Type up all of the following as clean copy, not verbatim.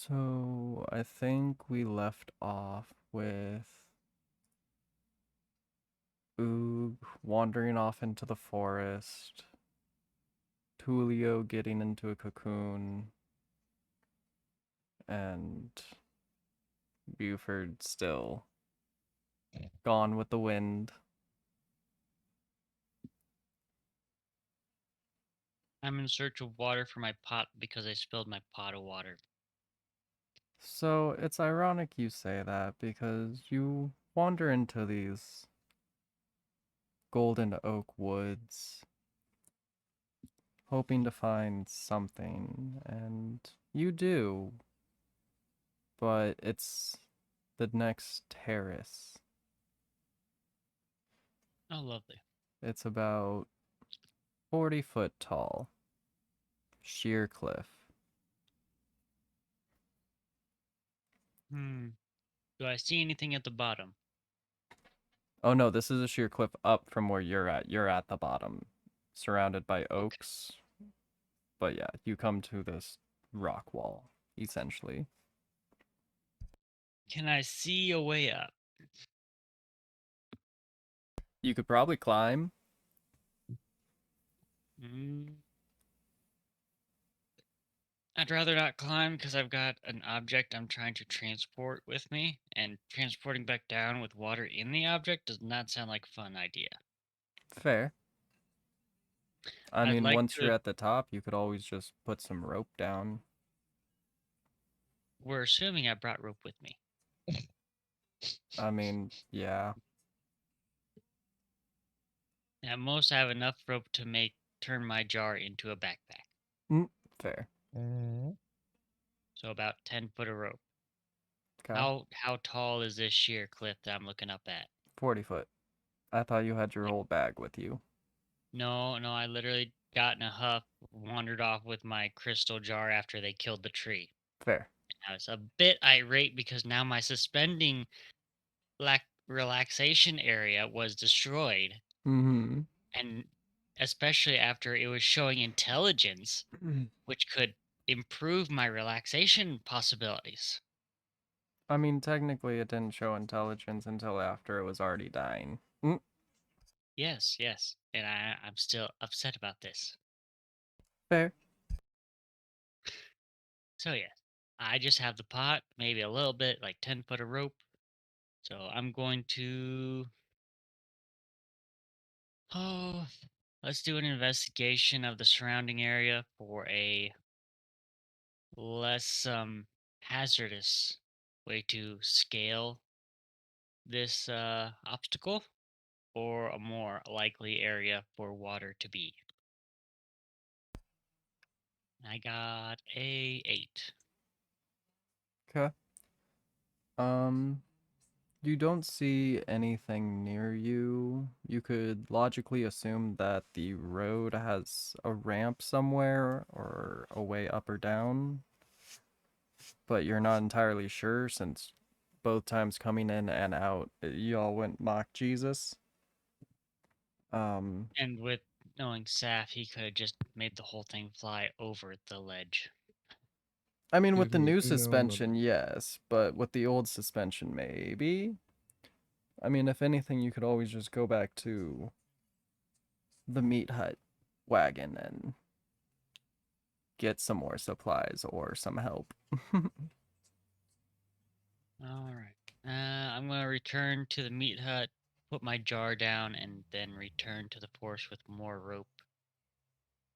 So I think we left off with Oog wandering off into the forest, Tulio getting into a cocoon, and Buford still gone with the wind. I'm in search of water for my pot because I spilled my pot of water. So it's ironic you say that because you wander into these golden oak woods hoping to find something, and you do, but it's the next terrace. Oh, lovely. It's about 40 foot tall, sheer cliff. Hmm. Do I see anything at the bottom? Oh no, this is a sheer cliff up from where you're at. You're at the bottom, surrounded by Okay. oaks. But yeah, you come to this rock wall, essentially. Can I see a way up? You could probably climb. Hmm. I'd rather not climb because I've got an object I'm trying to transport with me, and transporting back down with water in the object does not sound like a fun idea. Fair. I I'd mean, like once you're to. at the top, you could always just put some rope down. We're assuming I brought rope with me. I mean, yeah. At most, I have enough rope to make turn my jar into a backpack. Mm, fair. So about 10 foot of rope. Okay. How tall is this sheer cliff that I'm looking up at? 40 foot. I thought you had your Like, whole bag with you. no, no, I literally got in a huff, wandered off with my crystal jar after they killed the tree. Fair. I was a bit irate because now my suspending relaxation area was destroyed, Mm and especially after it was showing intelligence, hmm. which could improve my relaxation possibilities. I mean, technically, it didn't show intelligence until after it was already dying. Mm, Yes, yes, and I'm still upset about this. fair. So yeah, I just have the pot, maybe a little bit, like 10 foot of rope. So I'm going to, oh, let's do an investigation of the surrounding area for a less hazardous way to scale this obstacle, or a more likely area for water to be. I got a 8. Okay. Um, you don't see anything near you. You could logically assume that the road has a ramp somewhere or a way up or down, but you're not entirely sure since both times coming in and out, y'all went mock Jesus. Um, And with knowing Saf, he could have just made the whole thing fly over the ledge. I mean, with the new suspension, yes, but with the old suspension, maybe. I mean, if anything, you could always just go back to the meat hut wagon and get some more supplies or some help. All right. I'm going to return to the meat hut, put my jar down, and then return to the forest with more rope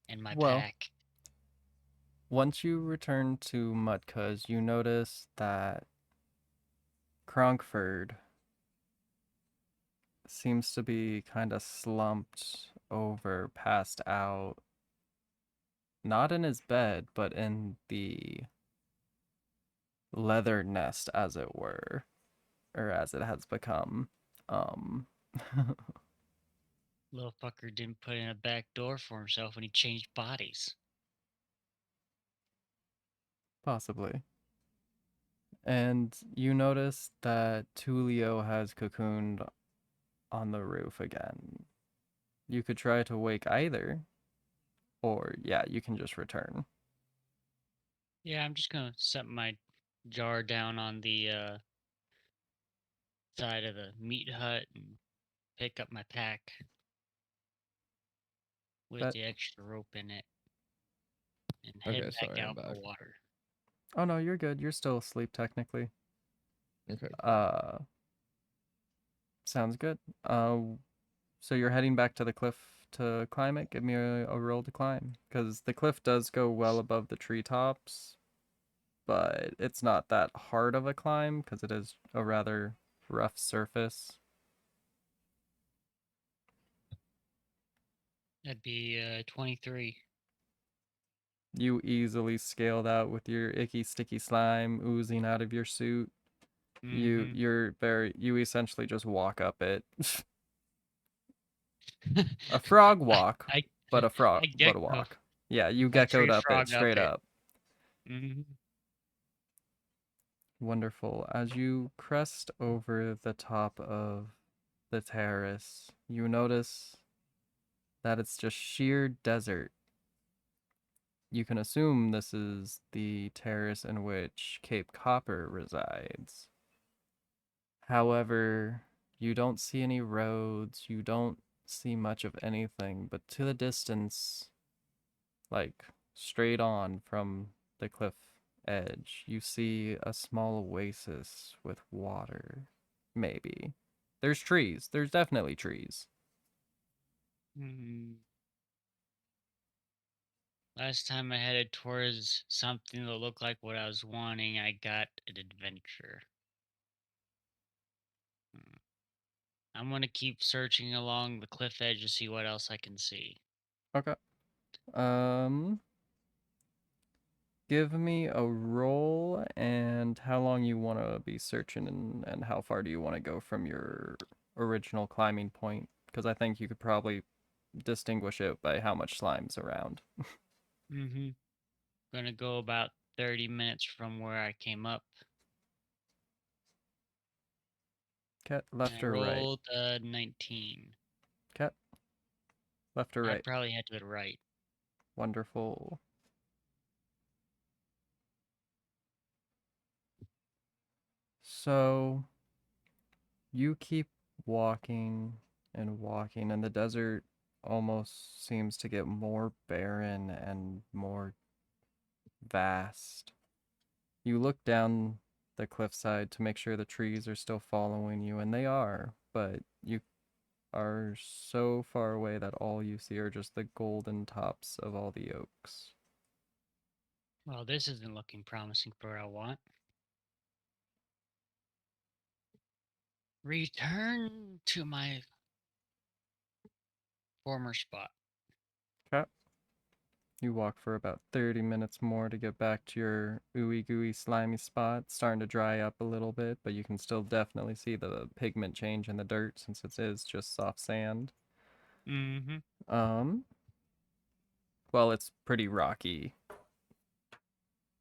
and my Well, pack. once you return to Mutka's, you notice that Cronkford seems to be kind of slumped over, passed out, not in his bed, but in the leather nest, as it were, or as it has become. Um, Little fucker didn't put in a back door for himself when he changed bodies. possibly. And you notice that Tulio has cocooned on the roof again. You could try to wake either, or yeah, you can just return. Yeah, I'm just going to set my jar down on the side of the meat hut and pick up my pack with That the extra rope in it and Okay, head back sorry, I'm out back. for water. Oh no, you're good. You're still asleep technically. Okay, cool. Uh, Sounds good. So you're heading back to the cliff to climb it? Give me a roll to climb. Because the cliff does go well above the treetops, but it's not that hard of a climb because it is a rather rough surface. That'd be 23. You easily scale that with your icky sticky slime oozing out of your suit. Mm-hmm. You essentially just walk up it. A frog I, walk, I, but I a gecko. walk. Yeah, you I geckoed tree up it frog up straight it. up. Mm-hmm. Wonderful. As you crest over the top of the terrace, you notice that it's just sheer desert. You can assume this is the terrace in which Cape Copper resides. However, you don't see any roads, you don't see much of anything, but to the distance, like straight on from the cliff edge, you see a small oasis with water. Maybe. There's trees. There's definitely trees. Mm-hmm. Last time I headed towards something that looked like what I was wanting, I got an adventure. Hmm. I'm gonna keep searching along the cliff edge to see what else I can see. Okay. Um, Give me a roll and how long you want to be searching and how far do you want to go from your original climbing point? Because I think you could probably distinguish it by how much slime's around. Mm-hmm. Gonna go about 30 minutes from where I came up. Cat, And I left or right? rolled 19. Cat, left or I'd right? probably head to the right. Wonderful. So you keep walking and walking, and the desert almost seems to get more barren and more vast. You look down the cliffside to make sure the trees are still following you, and they are, but you are so far away that all you see are just the golden tops of all the oaks. Well, this isn't looking promising for what I want. Return to my former spot. Okay. You walk for about 30 minutes more to get back to your ooey gooey slimy spot. It's starting to dry up a little bit, but you can still definitely see the pigment change in the dirt since it is just soft sand. Mm-hmm. Um, well, it's pretty rocky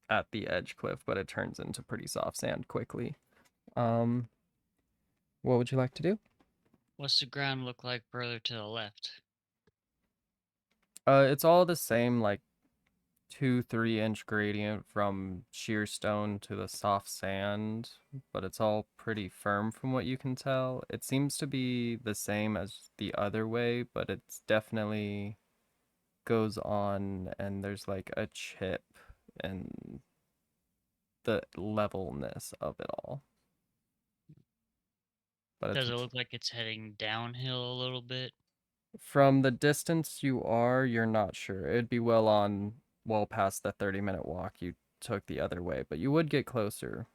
at the edge cliff, but it turns into pretty soft sand quickly. Um, what would you like to do? What's the ground look like further to the left? It's all the same, like 2-3 inch gradient from sheer stone to the soft sand, but it's all pretty firm from what you can tell. It seems to be the same as the other way, but it's definitely goes on and there's like a chip and the levelness of it all. But Does it it's look like it's heading downhill a little bit? from the distance you're not sure. It'd be well past the 30-minute walk you took the other way, but you would get closer.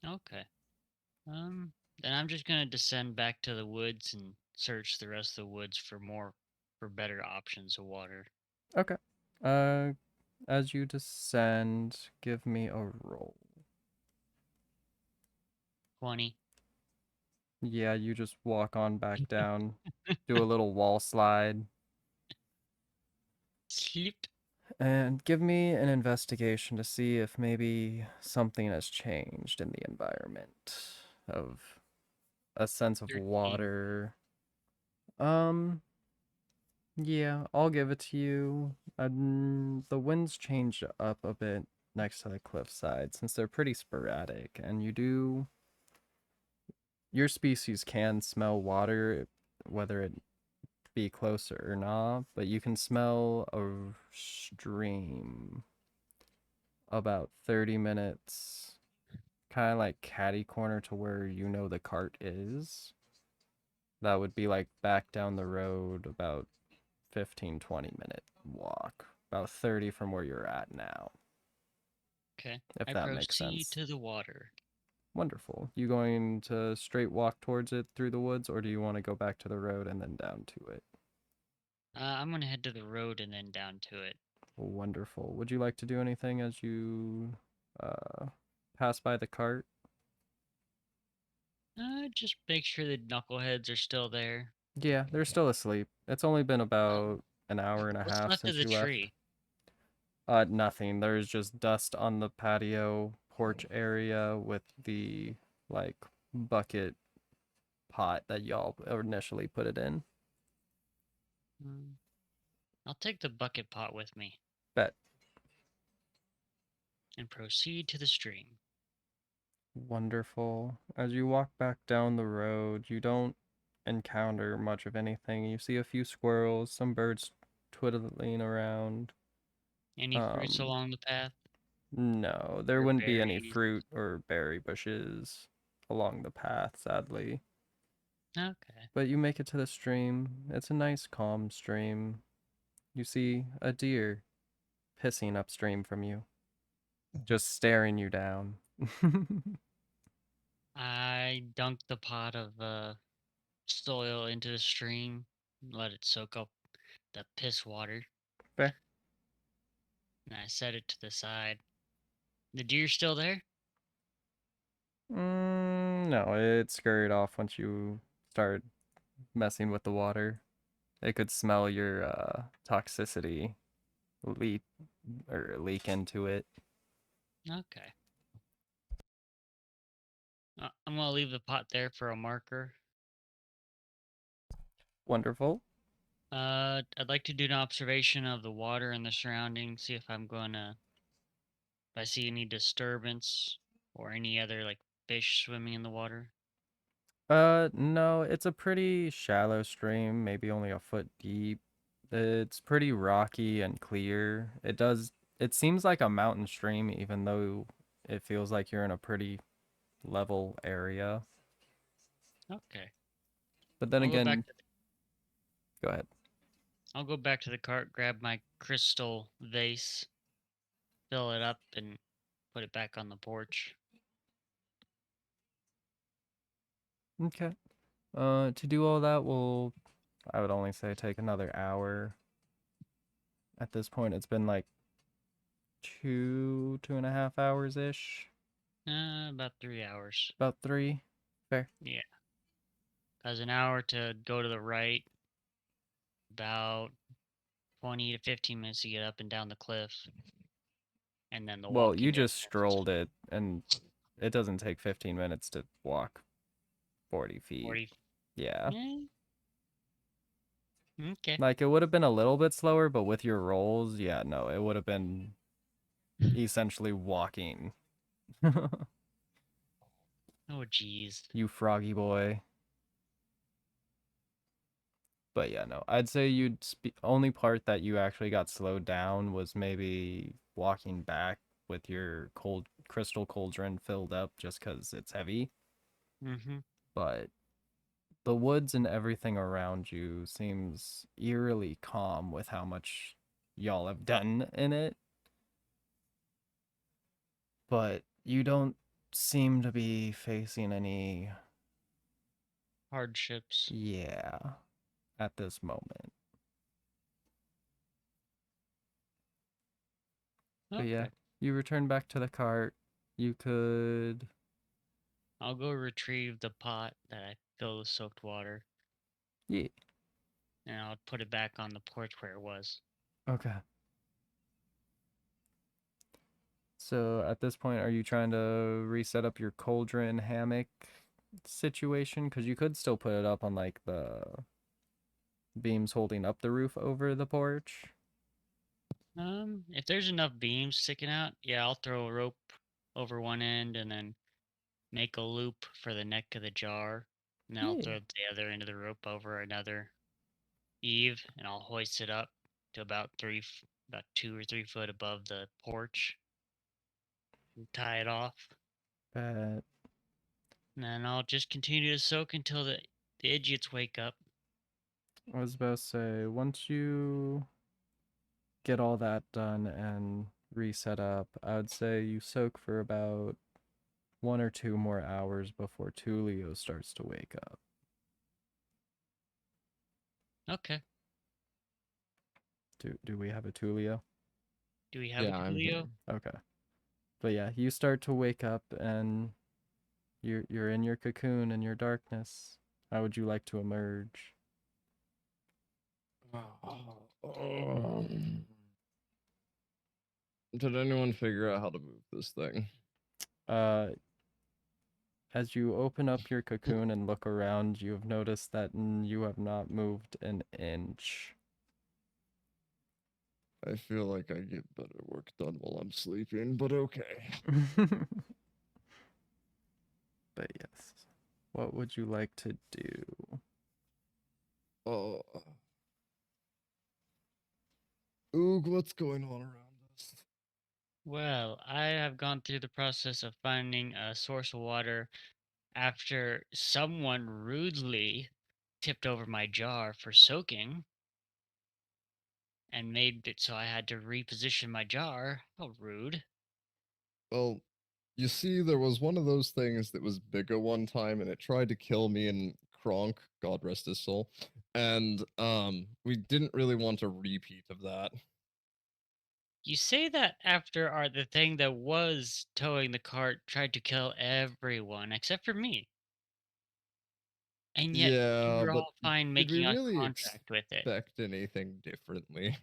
Okay. Um, then I'm just gonna descend back to the woods and search the rest of the woods for better options of water. Okay. Uh, as you descend, give me a roll. 20. Yeah, you just walk on back down, do a little wall slide, Sleep. and give me an investigation to see if maybe something has changed in the environment of a sense of 13. water. Um, yeah, I'll give it to you. The winds changed up a bit next to the cliffside, since they're pretty sporadic, and your species can smell water, whether it be closer or not, but you can smell a stream about 30 minutes, kind of like catty corner to where you know the cart is. That would be like back down the road about 15-20 minute walk, about 30 from where you're at now, Okay. if I that makes proceed sense. to the water. Wonderful. You going to straight walk towards it through the woods, or do you want to go back to the road and then down to it? I'm gonna head to the road and then down to it. Wonderful. Would you like to do anything as you uh, pass by the cart? Just make sure the knuckleheads are still there. Yeah, they're still asleep. It's only been Uh, about an hour and a what's half left of since the you left. tree? Nothing. There's just dust on the patio porch area with the like bucket pot that y'all initially put it in. Mm, I'll take the bucket pot with me Bet. and proceed to the stream. Wonderful. As you walk back down the road, you don't encounter much of anything. You see a few squirrels, some birds twiddling around. Any fruits Um, along the path no, there or wouldn't be any berries? fruit or berry bushes along the path, sadly. Okay. But you make it to the stream. It's a nice, calm stream. You see a deer pissing upstream from you, just staring you down. I dunk the pot of soil into the stream, let it soak up the piss water, Fair. and I set it to the side. The deer still there? No, it scurried off once you started messing with the water. It could smell your toxicity leak leak into it. Okay. I'm gonna leave the pot there for a marker. Wonderful. I'd like to do an observation of the water and the surroundings, see if I see any disturbance or any other like fish swimming in the water. No, it's a pretty shallow stream, maybe only a foot deep. It's pretty rocky and clear. It seems like a mountain stream, even though it feels like you're in a pretty level area. Okay. But then I'll go back again, to go ahead. I'll go back to the cart, grab my crystal vase, fill it up, and put it back on the porch. Okay. To do all that will, I would only say, take another hour. At this point, it's been like 2.5 hours ish. About 3 hours. About three. Fair. Yeah. Cause an hour to go to the right, about 20 to 15 minutes to get up and down the cliff, and then the Well, walking you just distance. strolled it, and it doesn't take 15 minutes to walk 40 feet. 40. Yeah. Eh, okay. Like, it would have been a little bit slower, but with your rolls, yeah, no, it would have been essentially walking. Oh, jeez. You froggy boy. But yeah, no, I'd say only part that you actually got slowed down was maybe walking back with your cold crystal cauldron filled up just because it's heavy. Mm-hmm. But the woods and everything around you seems eerily calm with how much y'all have done in it. But you don't seem to be facing any, Hardships. yeah, at this moment. But yeah, Okay. you return back to the cart. You could, I'll go retrieve the pot that I filled with soaked water, yeah, and I'll put it back on the porch where it was. okay. So at this point, are you trying to reset up your cauldron hammock situation? Because you could still put it up on like the beams holding up the roof over the porch. If there's enough beams sticking out, yeah, I'll throw a rope over one end and then make a loop for the neck of the jar. And then I'll Yeah. throw the other end of the rope over another eave, and I'll hoist it up to about about 2 or 3 foot above the porch and tie it off. Bet. And then I'll just continue to soak until the idiots wake up. I was about to say, once you get all that done and reset up, I would say you soak for about 1 or 2 more hours before Tulio starts to wake up. Okay. Do we have a Tulio? Do we have a Yeah, I'm here. Tulio? Okay. But yeah, you start to wake up and you're in your cocoon in your darkness. How would you like to emerge? Did anyone figure out how to move this thing? Uh as you open up your cocoon and look around, you have noticed that you have not moved an inch. I feel like I get better work done while I'm sleeping, but okay. But yes. What would you like to do? Oh. Oog, what's going on around us? Well, I have gone through the process of finding a source of water after someone rudely tipped over my jar for soaking and made it so I had to reposition my jar. How rude. Well, you see, there was one of those things that was bigger one time, and it tried to kill me and Kronk, God rest his soul. And we didn't really want a repeat of that. You say that after the thing that was towing the cart tried to kill everyone except for me. And yet you Yeah, were but all fine did we making a really contract with it. expect anything differently?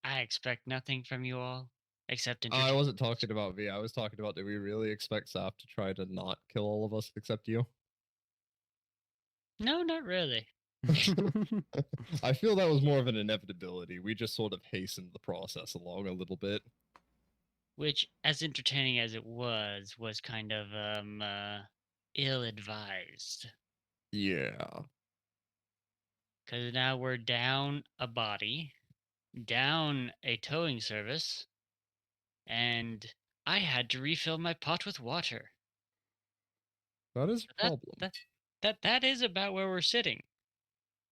I expect nothing from you all except I wasn't entertainment. talking about me. I was talking about, did we really expect Sap to try to not kill all of us except you? No, not really. I feel that was more of an inevitability. We just sort of hastened the process along a little bit. Which, as entertaining as it was kind of ill-advised. Yeah. Because now we're down a body, down a towing service, and I had to refill my pot with water. That is a That problem. that that is about where we're sitting.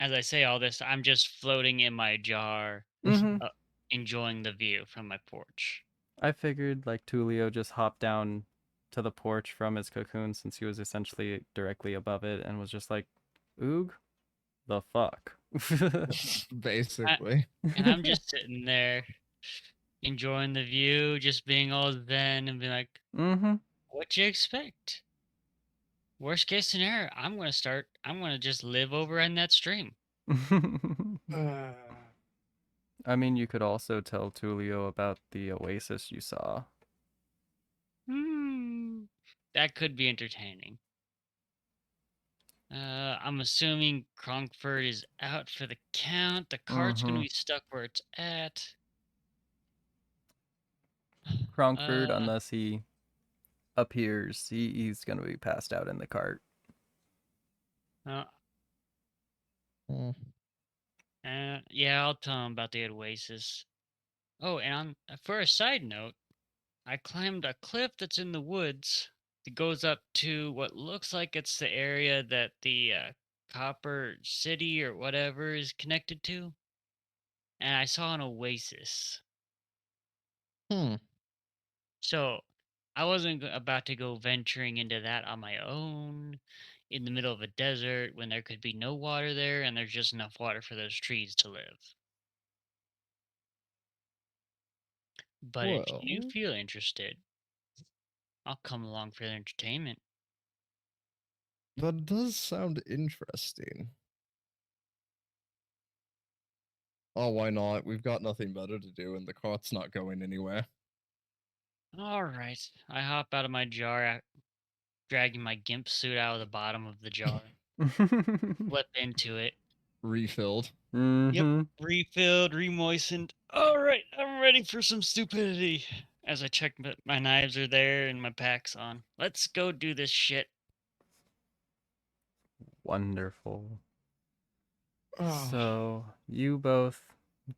As I say all this, I'm just floating in my jar, Mm-hmm. uh, enjoying the view from my porch. I figured like Tulio just hopped down to the porch from his cocoon since he was essentially directly above it and was just like, Oog, the fuck. I, Basically. and I'm just sitting there, enjoying the view, just being all zen and being like, Mm-hmm. "What you expect? Worst case scenario, I'm gonna just live over in that stream." I mean, you could also tell Tulio about the oasis you saw. Hmm, that could be entertaining. I'm assuming Cronkford is out for the count. The cart's gonna Mm-hmm. be stuck where it's at. Cronkford, Uh, unless he appears, he's gonna be passed out in the cart. uh, Hmm. yeah, I'll tell him about the Oasis. Oh, and for a side note, I climbed a cliff that's in the woods that goes up to what looks like it's the area that the Copper City or whatever is connected to, and I saw an oasis. Hmm. So I wasn't about to go venturing into that on my own in the middle of a desert when there could be no water there and there's just enough water for those trees to live. But if you Well, feel interested, I'll come along for the entertainment. that does sound interesting. Oh, why not? We've got nothing better to do, and the cart's not going anywhere. All right. I hop out of my jar, dragging my gimp suit out of the bottom of the jar, flip into it, refilled. Yep. Mm-hmm. Refilled, remoistened. All right, I'm ready for some stupidity. As I check my knives are there and my pack's on. Let's go do this shit. Wonderful. Oh, So you both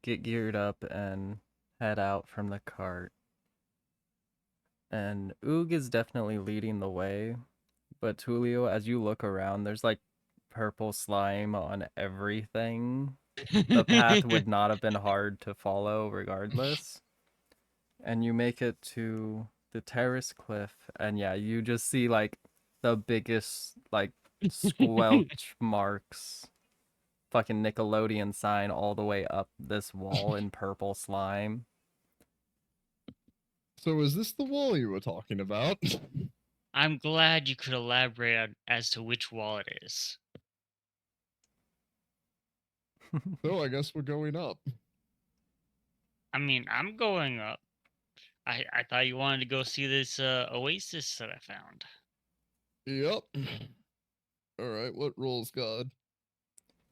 get geared up and head out from the cart. And Oog is definitely leading the way. But Tulio, as you look around, there's like purple slime on everything. The path would not have been hard to follow regardless. And you make it to the terrace cliff, and yeah, you just see like the biggest like squelch marks, fucking Nickelodeon sign all the way up this wall in purple slime. so is this the wall you were talking about? I'm glad you could elaborate as to which wall it is. So I guess we're going up. I mean, I'm going up. I thought you wanted to go see this oasis that I found. Yep. All right. What rules, God?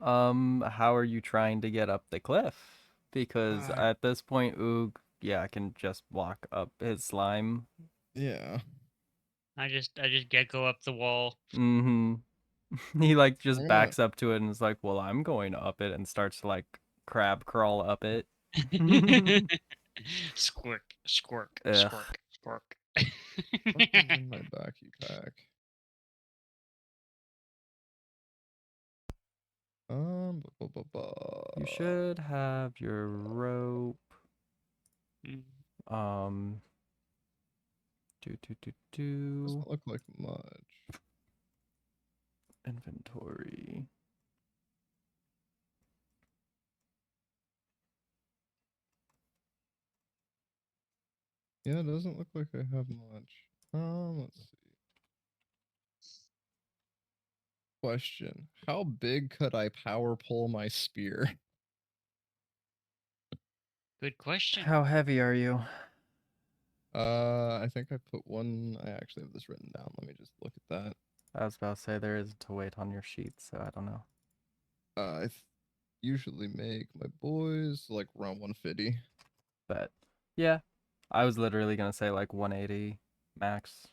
How are you trying to get up the cliff? Because Uh, at this point, Oog, yeah, can just walk up his slime. yeah. I just gecko up the wall. Mm-hmm. He like just I'm gonna. backs up to it and is like, "Well, I'm going up it," and starts to like crab crawl up it. Squirk, squirk, Ugh. squirk, squirk. What is in my backy pack? You should have your rope. Mm, Um, do Doesn't look like much. inventory. Yeah, it doesn't look like I have much. Let's see. Question: how big could I power pull my spear? Good question. How heavy are you? I think I put one. I actually have this written down. Let me just look at that. I was about to say there isn't a weight on your sheet, so I don't know. I usually make my boys like around 150. But yeah, I was literally gonna say like 180 max.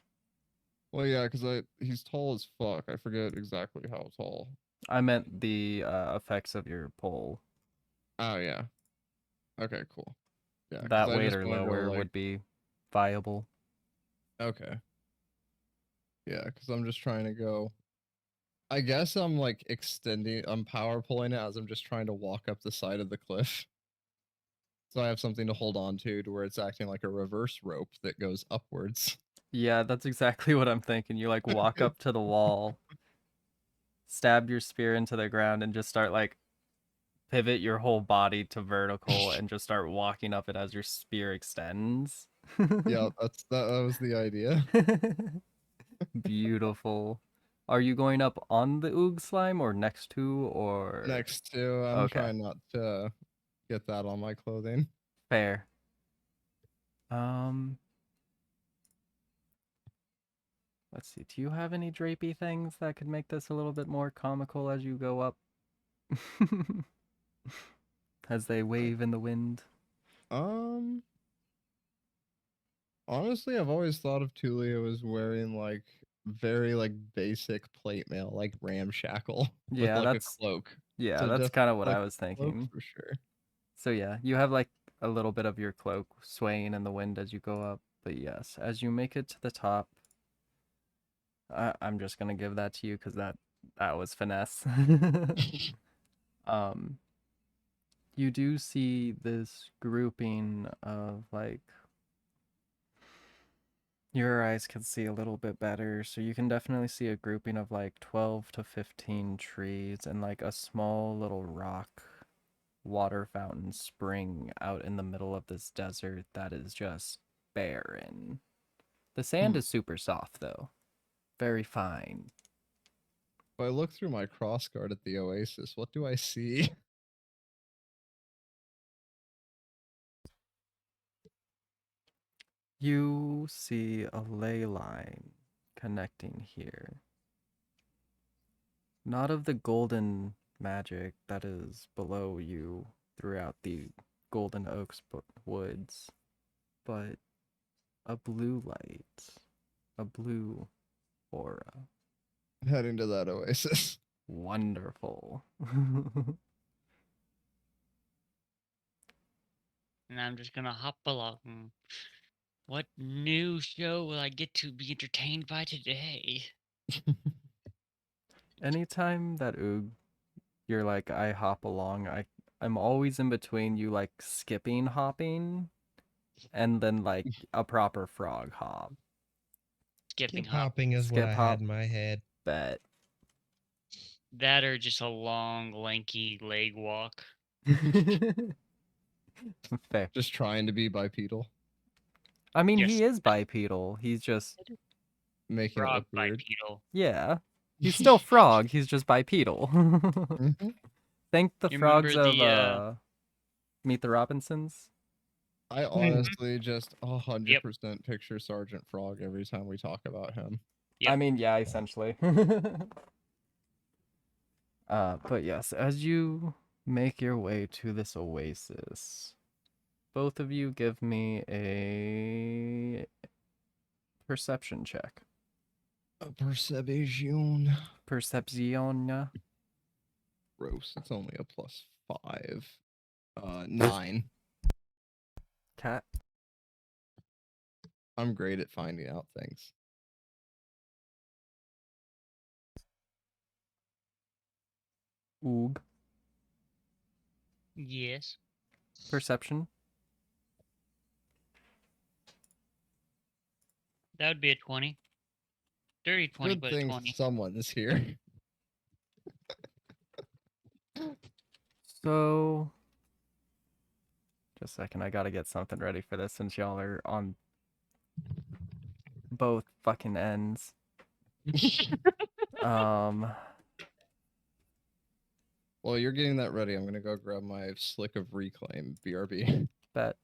Well, yeah, because he's tall as fuck. I forget exactly how tall. I meant the effects of your pull. Oh yeah. Okay, cool. Yeah, because That I weight just or want to go lower like would be viable. okay. Yeah, because I'm just trying to go. I guess I'm like extending. I'm power pulling it as I'm just trying to walk up the side of the cliff. So I have something to hold on to where it's acting like a reverse rope that goes upwards. Yeah, that's exactly what I'm thinking. You like walk up to the wall, stab your spear into the ground, and just start like pivot your whole body to vertical and just start walking up it as your spear extends. Yeah, that was the idea. Beautiful. Are you going up on the oog slime or next to or Next to, I'm okay, trying not to get that on my clothing. fair. Um, let's see. Do you have any drapey things that could make this a little bit more comical as you go up? As they wave in the wind. Um, Honestly, I've always thought of Tulio as wearing like very like basic plate mail, like ramshackle with Yeah, like a that's cloak. yeah, So that's definitely kind of what like I was a cloak thinking. for sure. So yeah, you have like a little bit of your cloak swaying in the wind as you go up. But yes, as you make it to the top, I'm just gonna give that to you because that was finesse. um, you do see this grouping of like your eyes can see a little bit better, so you can definitely see a grouping of like 12 to 15 trees and like a small little rock water fountain spring out in the middle of this desert that is just barren. The sand Hmm. is super soft though, very fine. If I look through my crossguard at the Oasis, what do I see? You see a ley line connecting here. Not of the golden magic that is below you throughout the Golden Oaks woods, but a blue light, a blue aura. Heading to that oasis. Wonderful. And I'm just gonna hop along. What new show will I get to be entertained by today? Anytime that you're like, I hop along, I'm always in between you like skipping hopping and then like a proper frog hop. Skipping Skip hop. hopping is what Skip I hop. had in my head. Bet. That or just a long, lanky leg walk. Fair. Just trying to be bipedal, I mean, Yes. he is bipedal. He's just, making it Frog look weird. bipedal. yeah. He's still frog. He's just bipedal. Mhm. Think the You remember frogs of the Meet the Robinsons. I honestly just 100% Yep. picture Sergeant Frog every time we talk about him. I Yep. mean, yeah, essentially. But yes, as you make your way to this oasis, both of you give me a perception check. A perception. Perception. Gross. It's only a +5. 9. Cat. I'm great at finding out things. Oog. Yes. Perception. That would be a 20. Dirty 20, Good but a thing 20. someone's here. So, just a second. I gotta get something ready for this since y'all are on both fucking ends. Um, While you're getting that ready, I'm gonna go grab my Slick of Reclaim BRB. bet.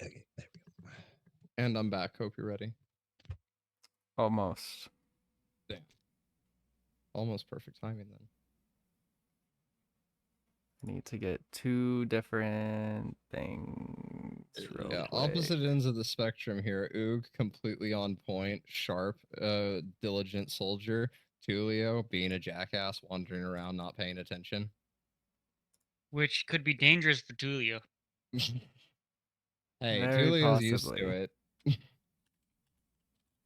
Okay, there we go. And I'm back. Hope you're ready. Almost. Damn. Almost perfect timing then. I need to get two different things real Yeah, quick. opposite ends of the spectrum here. Oog, completely on point, sharp, diligent soldier. Tulio, being a jackass, wandering around, not paying attention. Which could be dangerous for Tulio. Hey, Very Tulio's used to possibly. it.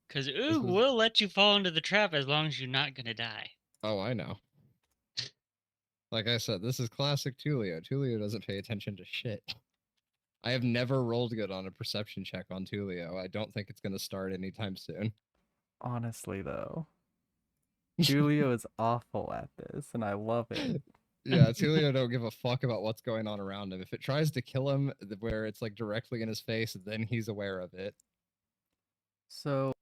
Because This Oog is... will let you fall into the trap as long as you're not going to die. Oh, I know. Like I said, this is classic Tulio. Tulio doesn't pay attention to shit. I have never rolled good on a perception check on Tulio. I don't think it's going to start anytime soon. Honestly, though, Julio is awful at this, and I love it. Yeah, Tulio don't give a fuck about what's going on around him. If it tries to kill him where it's like directly in his face, then he's aware of it. So,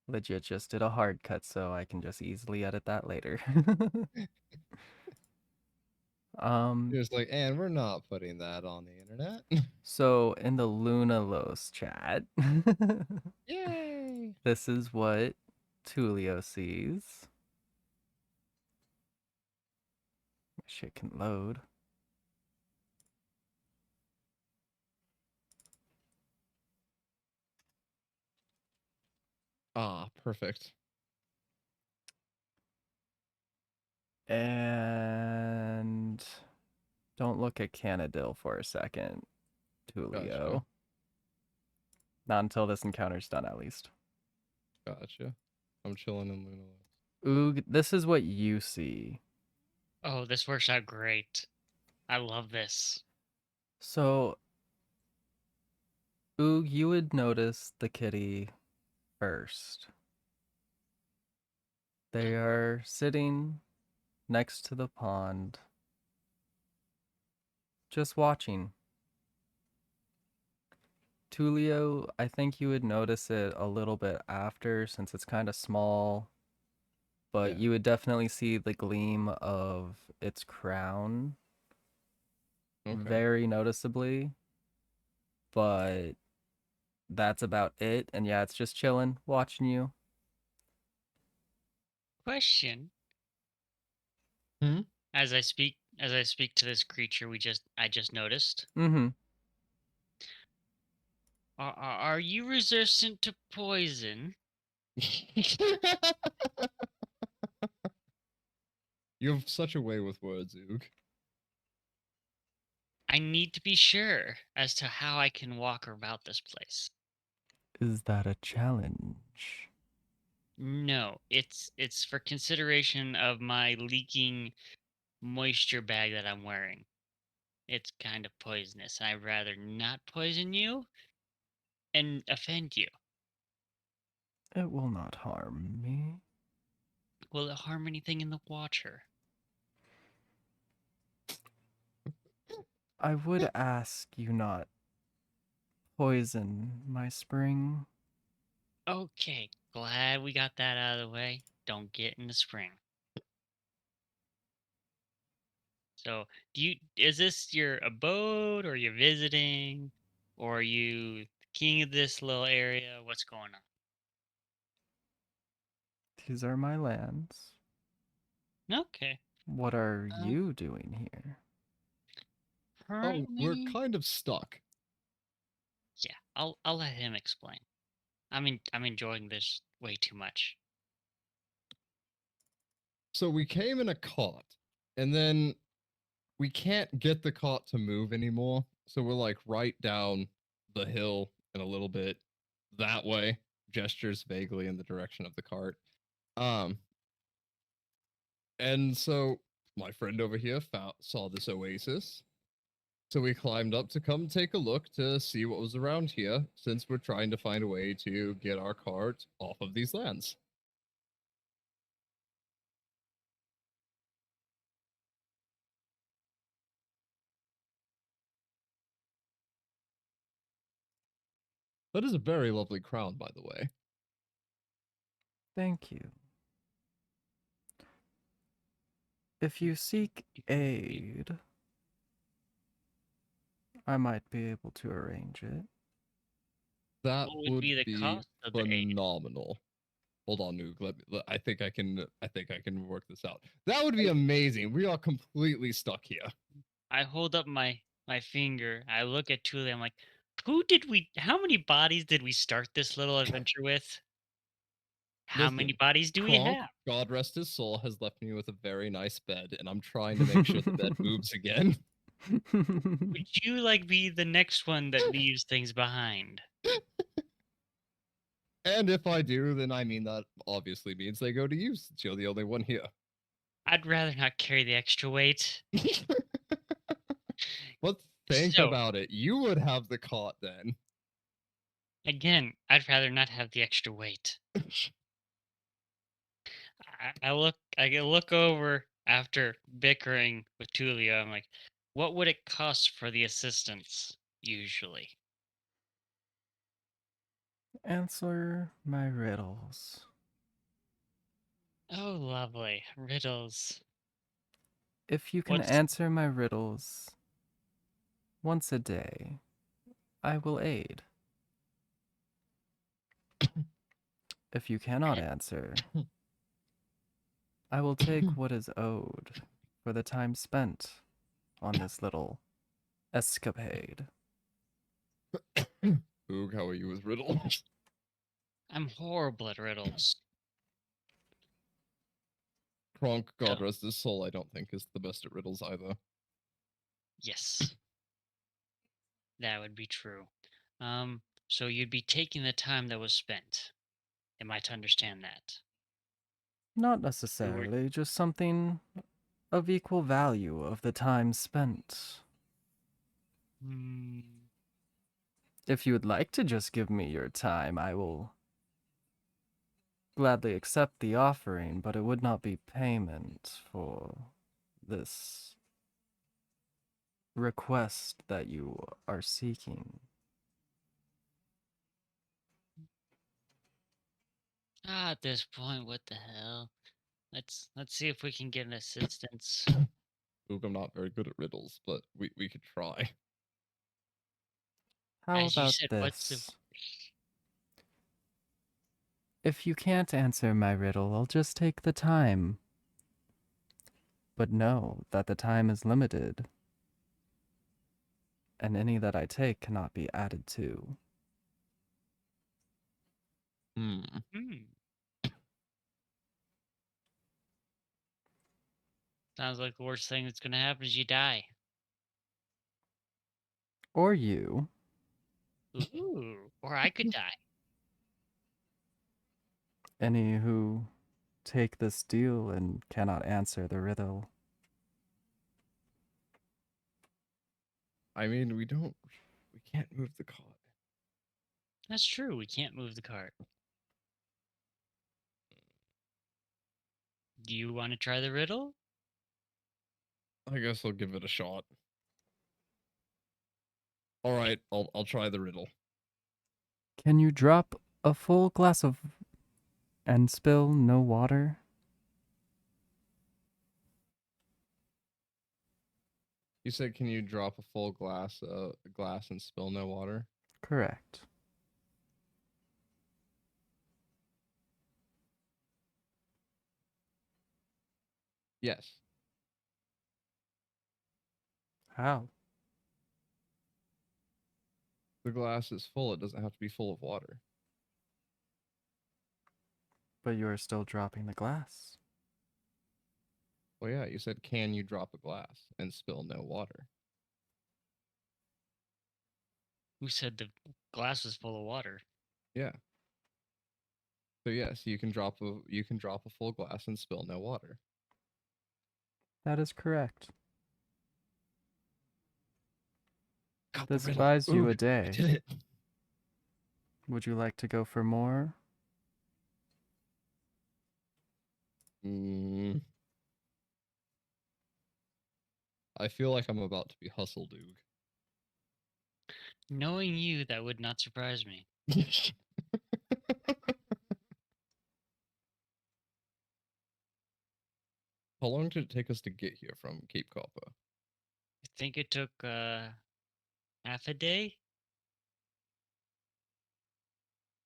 legit just did a hard cut, so I can just easily edit that later. Just like, and we're not putting that on the internet. So in the Lunalos chat, Yay! this is what Tulio sees. Shit can load. Ah, perfect. And don't look at Cannadill for a second, Tulio. Gotcha. Not until this encounter's done, at least. Gotcha. I'm chilling in Luna. Oog, this is what you see. Oh, this works out great. I love this. So, Oog, you would notice the kitty first. They are sitting next to the pond, just watching. Tulio, I think you would notice it a little bit after since it's kind of small, but Yeah. you would definitely see the gleam of its crown Okay. very noticeably. but that's about it. And yeah, it's just chilling, watching you. Question. Hmm? As I speak to this creature I just noticed. Mm-hmm. Are you resistant to poison? You have such a way with words, Oog. I need to be sure as to how I can walk about this place. Is that a challenge? No, it's for consideration of my leaking moisture bag that I'm wearing. It's kind of poisonous. I'd rather not poison you and offend you. It will not harm me. Will it harm anything in the water? I would ask you not poison my spring. Okay, glad we got that out of the way. Don't get in the spring. So, is this your abode or you're visiting or are you the king of this little area? What's going on? These are my lands. Okay. What are Um, you doing here? Oh, we're currently, kind of stuck. yeah, I'll let him explain. I'm enjoying this way too much. So we came in a cart, and then we can't get the cart to move anymore. So we're like right down the hill and a little bit that way, gestures vaguely in the direction of the cart. Um, and so my friend over here saw this oasis. So we climbed up to come take a look to see what was around here, since we're trying to find a way to get our cart off of these lands. That is a very lovely crown, by the way. Thank you. If you seek aid, I might be able to arrange it. That What would would be the be cost of the aid? phenomenal. Hold on, Noog. I think I can. I think I can work this out. That would be amazing. We are completely stuck here. I hold up my finger. I look at Tuli. I'm like, how many bodies did we start this little adventure with? How many Listen, bodies do we Kronk, have? God rest his soul, has left me with a very nice bed, and I'm trying to make sure the bed moves again. Would you like be the next one that leaves things behind? And if I do, then I mean that obviously means they go to you since you're the only one here. I'd rather not carry the extra weight. But think So, about it. You would have the cot then. again, I'd rather not have the extra weight. I look over after bickering with Tulia. I'm like, what would it cost for the assistance usually? Answer my riddles. Oh, lovely riddles. If you can What's answer my riddles once a day, I will aid. If you cannot and answer, I will take what is owed for the time spent on this little escapade. Oog, how are you with riddles? I'm horrible at riddles. Kronk, God So, rest his soul, I don't think is the best at riddles either. yes, that would be true. So you'd be taking the time that was spent. Am I to understand that? Not We were. necessarily, just something of equal value of the time spent. Hmm. If you would like to just give me your time, I will gladly accept the offering, but it would not be payment for this request that you are seeking. At this point, what the hell? Let's see if we can get an assistance. Oog, I'm not very good at riddles, but we could try. How As you about said, what's the this? If you can't answer my riddle, I'll just take the time. But know that the time is limited, and any that I take cannot be added to. Hmm. Sounds like the worst thing that's gonna happen is you die. Or you. Ooh, or I could die. Any who take this deal and cannot answer the riddle. I mean, we can't move the cot. That's true. We can't move the cart. Do you want to try the riddle? I guess I'll give it a shot. All right, I'll try the riddle. Can you drop a full glass of and spill no water? You said, can you drop a full glass and spill no water? Correct. Yes. How? The glass is full. It doesn't have to be full of water. But you are still dropping the glass. Well, yeah, you said, can you drop a glass and spill no water? Who said the glass was full of water? Yeah. So yes, you can drop a full glass and spill no water. That is correct. Got the This riddle. buys you Ooh, a I day. did it. Would you like to go for more? Mm, I feel like I'm about to be hustled, Doog. Knowing you, that would not surprise me. How long did it take us to get here from Cape Copper? I think it took half a day.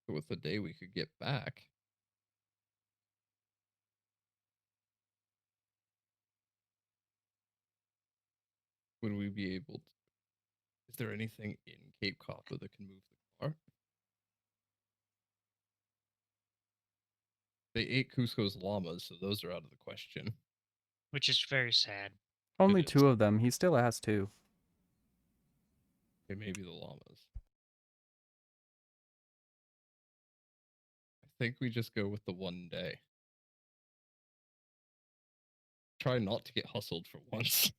With the day we could get back. Would we be able to? Is there anything in Cape Copper that can move the car? They ate Cusco's llamas, so those are out of the question. Which is very sad. Only It is. 2 of them. He still has 2. Okay, maybe the llamas. I think we just go with the one day. Try not to get hustled for once.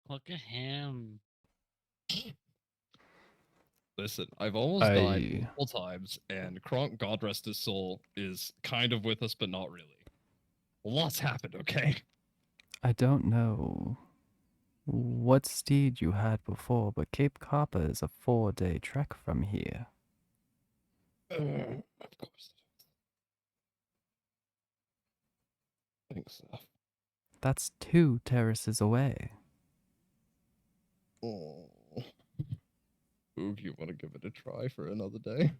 Look at him. Listen, I've almost died multiple times, and Kronk, God rest his soul, is kind of with us, but not really. Lots happened, okay? I don't know what steed you had before, but Cape Copper is a 4-day trek from here. Of course. Thanks. That's 2 terraces away. Oh. Oog, you want to give it a try for another day?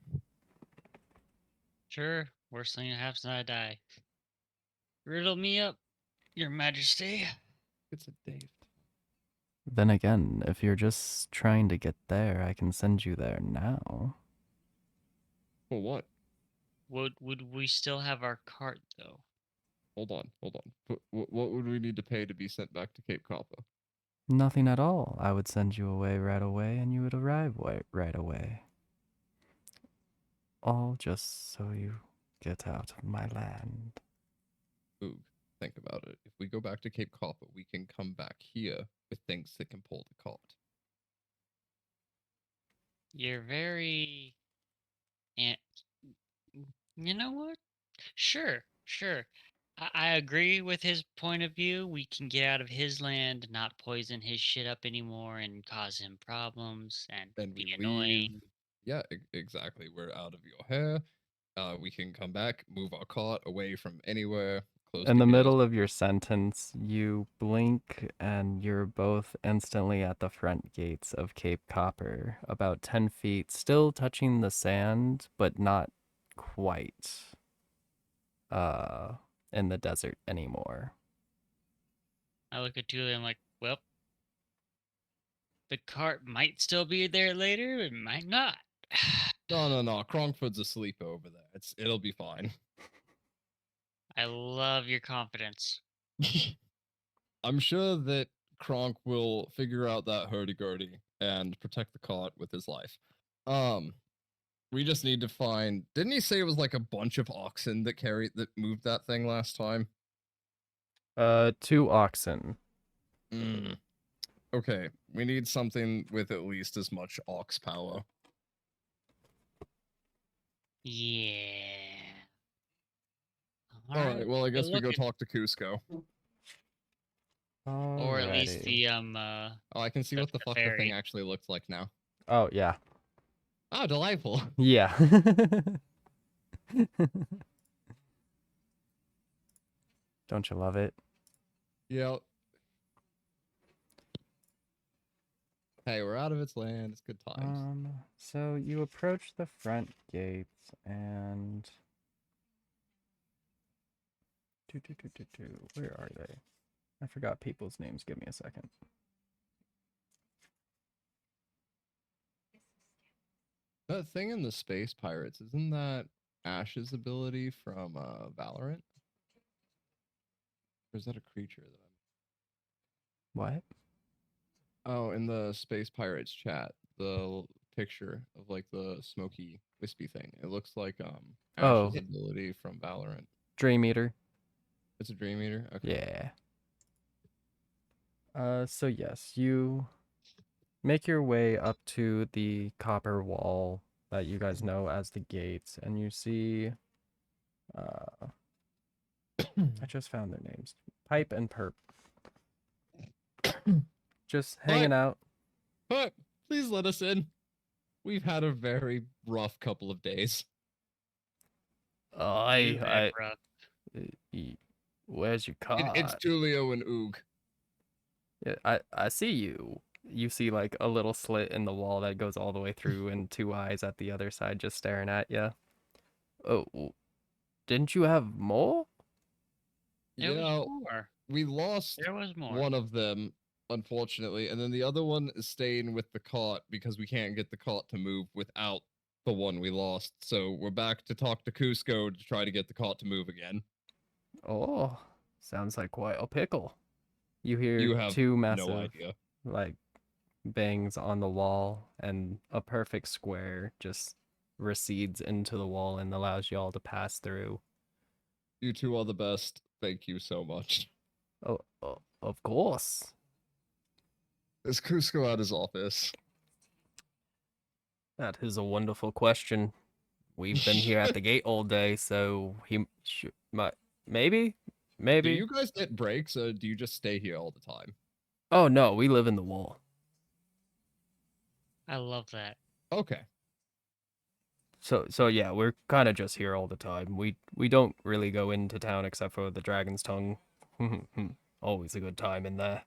Sure, worst thing that happens is I die. Riddle me up, Your Majesty. It's a Dave. Then again, if you're just trying to get there, I can send you there now. For what? Would we still have our cart though? Hold on. What would we need to pay to be sent back to Cape Copper? Nothing at all. I would send you away right away, and you would arrive right away. All just so you get out of my land. Oog, think about it. If we go back to Cape Copper, we can come back here with things that can pull the cart. You're very. And you know what? Sure, sure. I agree with his point of view. We can get out of his land, not poison his shit up anymore, and cause him problems and And be we leave. annoying. Yeah, exactly. We're out of your hair. We can come back, move our cart away from anywhere, close In to the gaze. middle of your sentence, you blink and you're both instantly at the front gates of Cape Copper, about 10 feet, still touching the sand, but not quite in the desert anymore. I look at Julie. I'm like, well, the cart might still be there later. It might not. No. Cronkford's asleep over there. It'll be fine. I love your confidence. I'm sure that Kronk will figure out that hurdy-gurdy and protect the cart with his life. We just need to find. Didn't he say it was like a bunch of oxen that moved that thing last time? 2 oxen. Mm. Okay, we need something with at least as much ox power. Yeah. All right, well, I guess we go looking. talk to Cusco. Or at least Alrighty. the Oh, I can see what the fuck the thing fairy. actually looks like now. Oh, yeah. Oh, delightful. Yeah. Don't you love it? Yeah. Hey, we're out of its land. It's good times. So you approach the front gates and where are they? I forgot people's names. Give me a second. That thing in the Space Pirates, isn't that Ash's ability from Valorant? Or is that a creature that What? Oh, in the Space Pirates chat, the picture of like the smoky wispy thing. It looks like Oh. Ash's ability from Valorant. Dream Eater. It's a Dream Eater? Okay. Yeah. So yes, you make your way up to the copper wall that you guys know as the gates, and you see I just found their names. Pipe and Perp. Just hanging out. But please let us in. We've had a very rough couple of days. You had rough. Where's your car? It's Tulio and Oog. Yeah, I see you. You see like a little slit in the wall that goes all the way through and 2 eyes at the other side just staring at you. Oh, didn't you have more? There was more. We lost There was more. one of them, unfortunately, and then the other one is staying with the cart because we can't get the cart to move without the one we lost. So we're back to talk to Cusco to try to get the cart to move again. Oh, sounds like quite a pickle. You hear You have 2 no massive idea. like bangs on the wall, and a perfect square just recedes into the wall and allows you all to pass through. You two are the best. Thank you so much. Oh, of course. Is Cusco at his office? That is a wonderful question. We've been here at the gate all day, so he might, maybe. Do you guys get breaks, or do you just stay here all the time? Oh no, we live in the wall. I love that. Okay. So yeah, we're kind of just here all the time. We don't really go into town except for the Dragon's Tongue. Always a good time in there.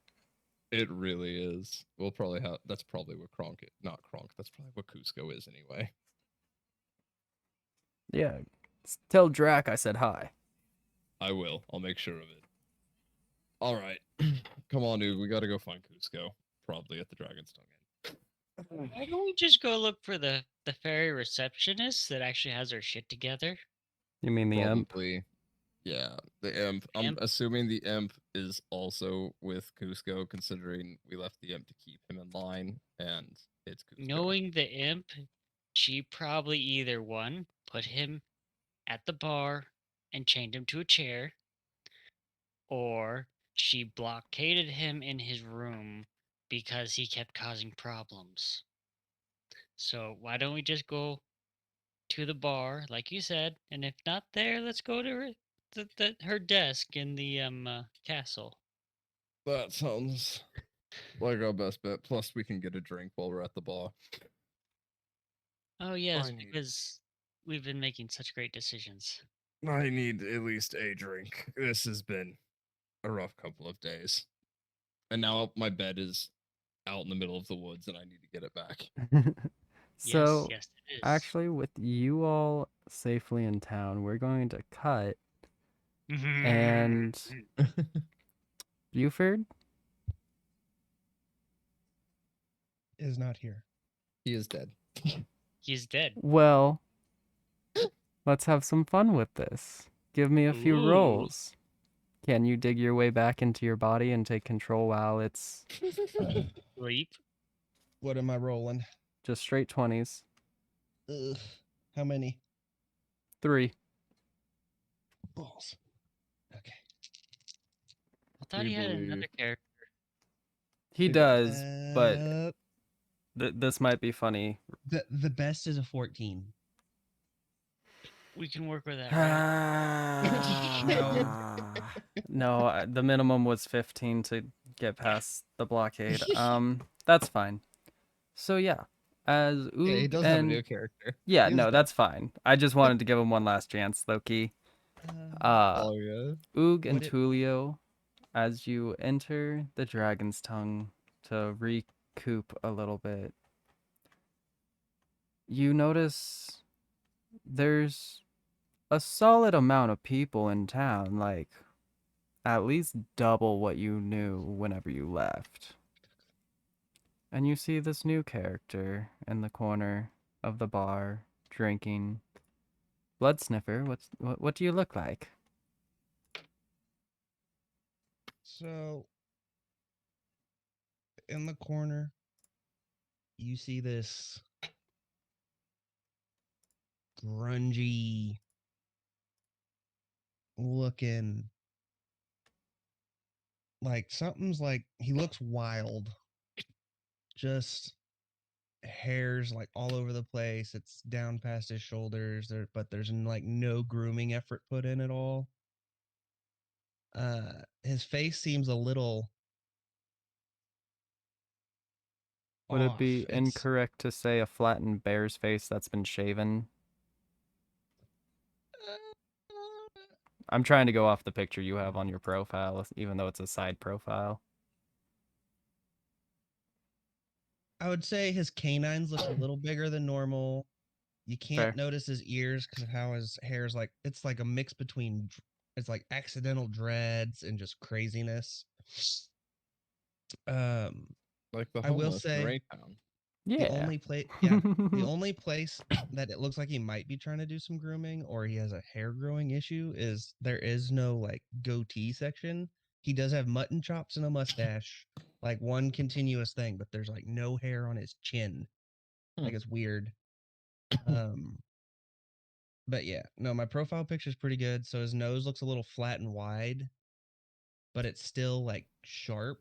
It really is. We'll probably have. That's probably what Kronk. Not Kronk. That's probably what Cusco is anyway. Yeah, tell Drac I said hi. I will. I'll make sure of it. All right. Come on, dude. We gotta go find Cusco. Probably at the Dragon's Tongue Inn. Why don't we just go look for the fairy receptionist that actually has her shit together? You mean the imp? Probably. Yeah, the imp. I'm Imp? assuming the imp is also with Cusco, considering we left the imp to keep him in line, and it's Cusco. Knowing the imp, she probably either one, put him at the bar and chained him to a chair, or she blockaded him in his room because he kept causing problems. So why don't we just go to the bar, like you said, and if not there, let's go to her desk in the castle. That sounds like our best bet. Plus, we can get a drink while we're at the bar. Oh yes, I need- because we've been making such great decisions. I need at least a drink. This has been a rough couple of days. And now my bed is out in the middle of the woods and I need to get it back. So, Yes, it is. actually, with you all safely in town, we're going to cut. And Buford Is not here. He is dead. He's dead. well, let's have some fun with this. Give me a few Ooh. rolls. Can you dig your way back into your body and take control while it's Sleep. What am I rolling? just straight 20s? Ugh. How many? 3. Balls. Okay. I thought We he had another believe- character. He He does. does, but this might be funny. The best is a 14. We can work with that, right? No, the minimum was 15 to get past the blockade. That's fine. So yeah, as Oog Yeah, he does have a and new character. yeah, He no, was that's fine. I just wanted to give him one last chance, Loki. Oh yeah. Oog and Would it- Tulio, as you enter the Dragon's Tongue to recoup a little bit, you notice there's a solid amount of people in town, like at least double what you knew whenever you left. And you see this new character in the corner of the bar drinking. Blood sniffer, what do you look like? So, in the corner, you see this grungy looking, like something's like he looks wild. Just hair's like all over the place. It's down past his shoulders, but there's like no grooming effort put in at all. His face seems a little Would it off. be It's incorrect to say a flattened bear's face that's been shaven? I'm trying to go off the picture you have on your profile, even though it's a side profile. I would say his canines look a little bigger than normal. You can't Fair. notice his ears because of how his hair's like it's like a mix between it's like accidental dreads and just craziness. Um, Like the I will homeless in say Raytown. Yeah. the only place, yeah, the only place that it looks like he might be trying to do some grooming or he has a hair growing issue is there is no like goatee section. He does have mutton chops and a mustache, like one continuous thing, but there's like no hair on his chin. Like it's weird. Um, but yeah, no, my profile picture is pretty good. So his nose looks a little flat and wide, but it's still like sharp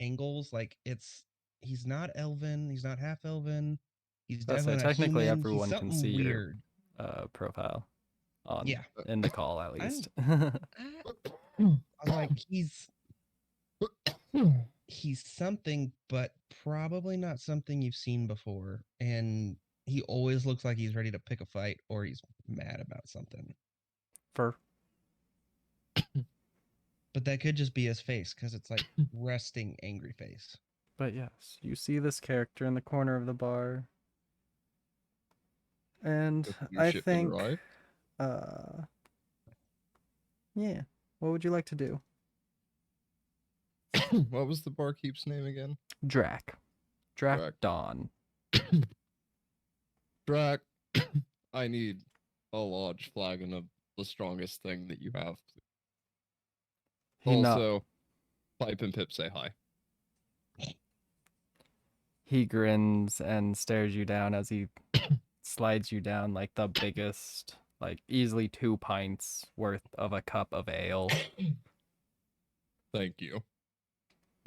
angles. Like he's not elven, he's not half elven, he's So definitely not technically human. He's everyone can something see your weird. profile on Yeah. in the call at least. I was like, he's something, but probably not something you've seen before. And he always looks like he's ready to pick a fight or he's mad about something. Fur. But that could just be his face because it's like resting angry face. But yes, you see this character in the corner of the bar. And Your I ship been think arrived? yeah. What would you like to do? What was the barkeep's name again? Drac. Drac. Dawn. Drac. I need a large flagon of the strongest thing that you have. He Also, Pipe and Pip say hi. He grins and stares you down as he slides you down like the biggest, like easily 2 pints worth of a cup of ale. Thank you.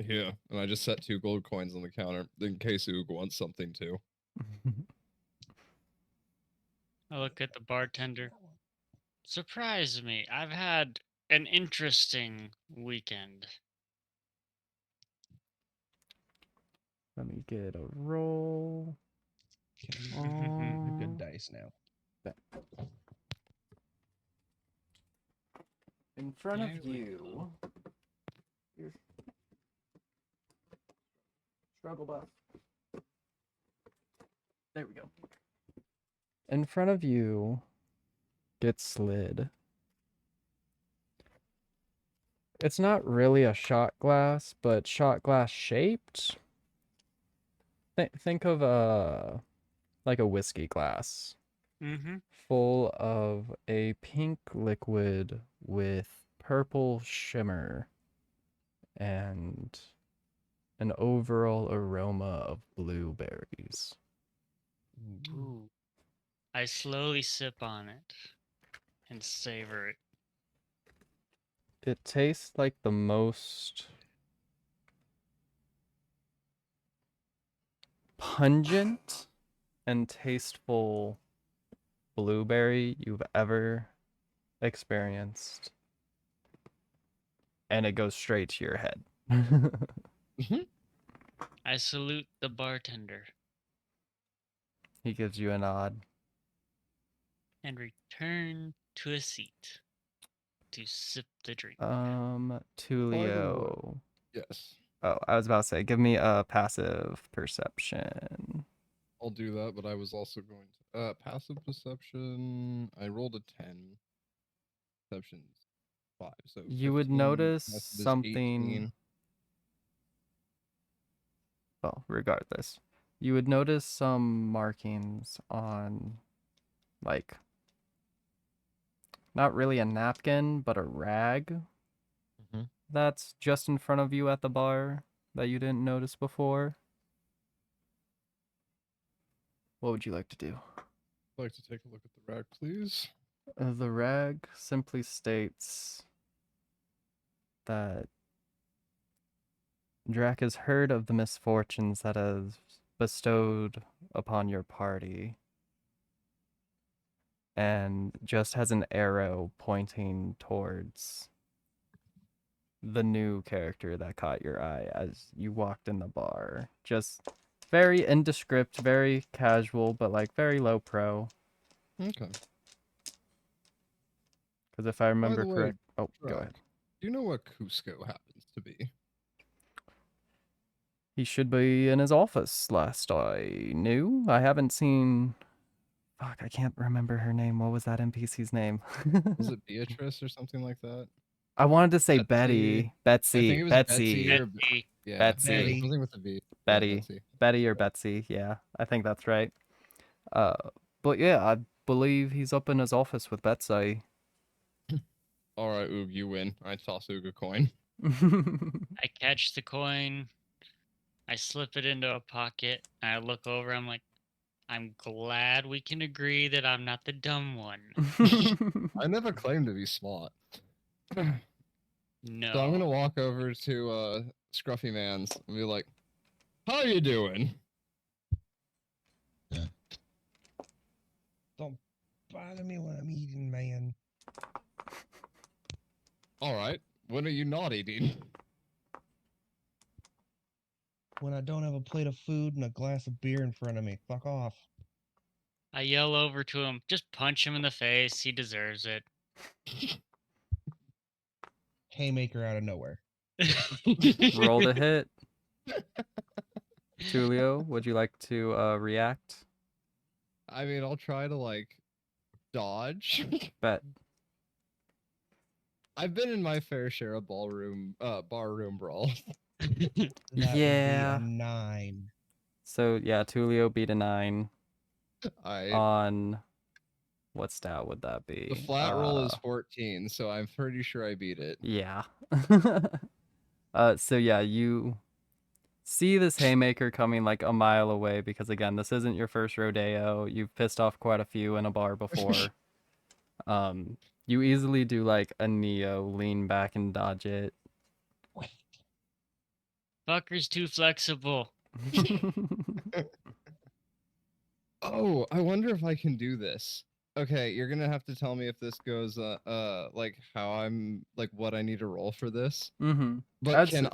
Yeah, and I just set 2 gold coins on the counter in case Oog wants something too. I look at the bartender. Surprise me. I've had an interesting weekend. Let me get a roll. Okay, a good Oh, dice now. In front There of we you. Struggle bus. There we go. In front of you gets slid. It's not really a shot glass, but shot glass shaped. Think of like a whiskey glass Mm-hmm. full of a pink liquid with purple shimmer and an overall aroma of blueberries. Ooh. I slowly sip on it and savor it. It tastes like the most pungent and tasteful blueberry you've ever experienced. And it goes straight to your head. I salute the bartender He gives you a nod. and return to a seat to sip the drink. Tulio. Yes, Oh, I was about to say, give me a passive perception. I'll do that, but I was also going to passive perception. I rolled a 10. Perception's 5, so You would 15. notice Passive is something. 18. Well, regardless, you would notice some markings on, like, not really a napkin, but a rag Mhm. that's just in front of you at the bar that you didn't notice before. What would you like to do? I'd like to take a look at the rag, please. The rag simply states that Drac has heard of the misfortunes that has bestowed upon your party and just has an arrow pointing towards the new character that caught your eye as you walked in the bar. Just very indescript, very casual, but like very low pro. Okay. Because if I By remember the way, correct, go Drac, ahead. do you know what Cusco happens to be? He should be in his office last I knew. I haven't seen. Fuck, I can't remember her name. What was that NPC's name? Was it Beatrice or something like that? I wanted to say Betsy. Betty. I think it was Betsy Betsy. or Betsy. yeah, Betsy. something with a B. Yeah, Betty. Betsy. Betty or Betsy. Yeah, I think that's right. Uh, but yeah, I believe he's up in his office with Betsy. All right, Oog, you win. I toss Oog a coin. I catch the coin. I slip it into a pocket. And I look over. I'm like, I'm glad we can agree that I'm not the dumb one. I never claimed to be smart. No. So I'm gonna walk over to Scruffy Man's and be like, "How you doing?" Don't bother me when I'm eating, man. All right. When are you not eating? When I don't have a plate of food and a glass of beer in front of me. Fuck off. I yell over to him, just punch him in the face. He deserves it. Haymaker out of nowhere. Roll to hit. Tulio, would you like to react? I mean, I'll try to like dodge. Bet. I've been in my fair share of barroom brawls. That would Yeah. be a 9. So yeah, Tulio beat a 9 I on what stat would that be? the flat roll is 14, so I'm pretty sure I beat it. Yeah. So yeah, you see this haymaker coming like a mile away because again, this isn't your first rodeo. You've pissed off quite a few in a bar before. You easily do like a Neo, lean back and dodge it. Fucker's too flexible. Oh, I wonder if I can do this. Okay, you're gonna have to tell me if this goes like how I'm like what I need to roll for this. Mm-hmm. But That's- can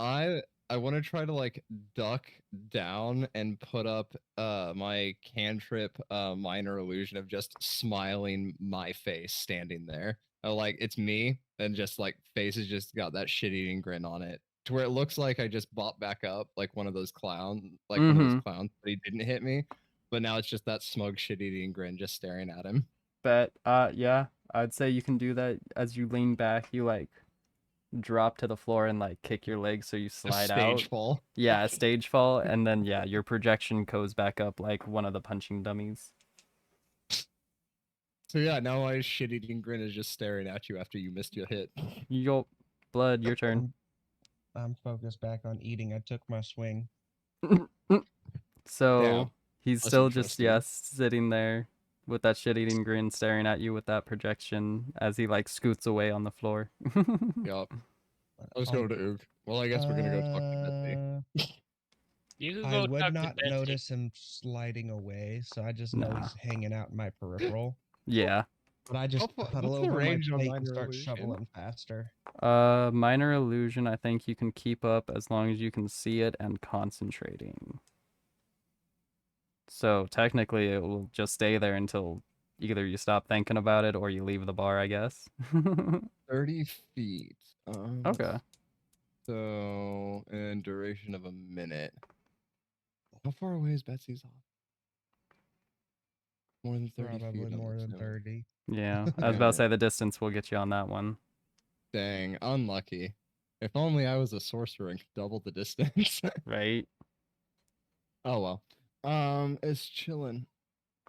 I want to try to like duck down and put up my cantrip minor illusion of just smiling my face standing there. Like it's me and just like face has just got that shit-eating grin on it, to where it looks like I just bought back up like one of those clowns, but he didn't hit me. But now it's just that smug shit-eating grin just staring at him. Bet. Yeah, I'd say you can do that as you lean back. You like drop to the floor and like kick your legs so you A slide stage out. fall. Yeah, a stage fall, and then yeah, your projection goes back up like one of the punching dummies. So yeah, now my shit-eating grin is just staring at you after you missed your hit. Yo, Blood, your turn. I'm focused back on eating. I took my swing. So Damn, he's that's still just interesting. sitting there with that shit-eating grin, staring at you with that projection as he like scoots away on the floor. Yup. I was I'll- going to Ook. Well, I guess we're gonna go talk to Betsy. You could I go would talk to not Betsy. notice him sliding away, so I just know Nah. he's hanging out in my peripheral. Yeah. But I just huddle What's the over my range on plate and minor start illusion? shoveling faster. Minor illusion, I think you can keep up as long as you can see it and concentrating. So technically it will just stay there until either you stop thinking about it or you leave the bar, I guess. 30 feet. Okay. So, and duration of a minute. How far away is Betsy's off? More than 30 Probably feet. I'm more than assuming. 30. Yeah, I was about to say the distance will get you on that one. Dang, unlucky. If only I was a sorcerer and could double the distance. Right? Oh well. It's chilling.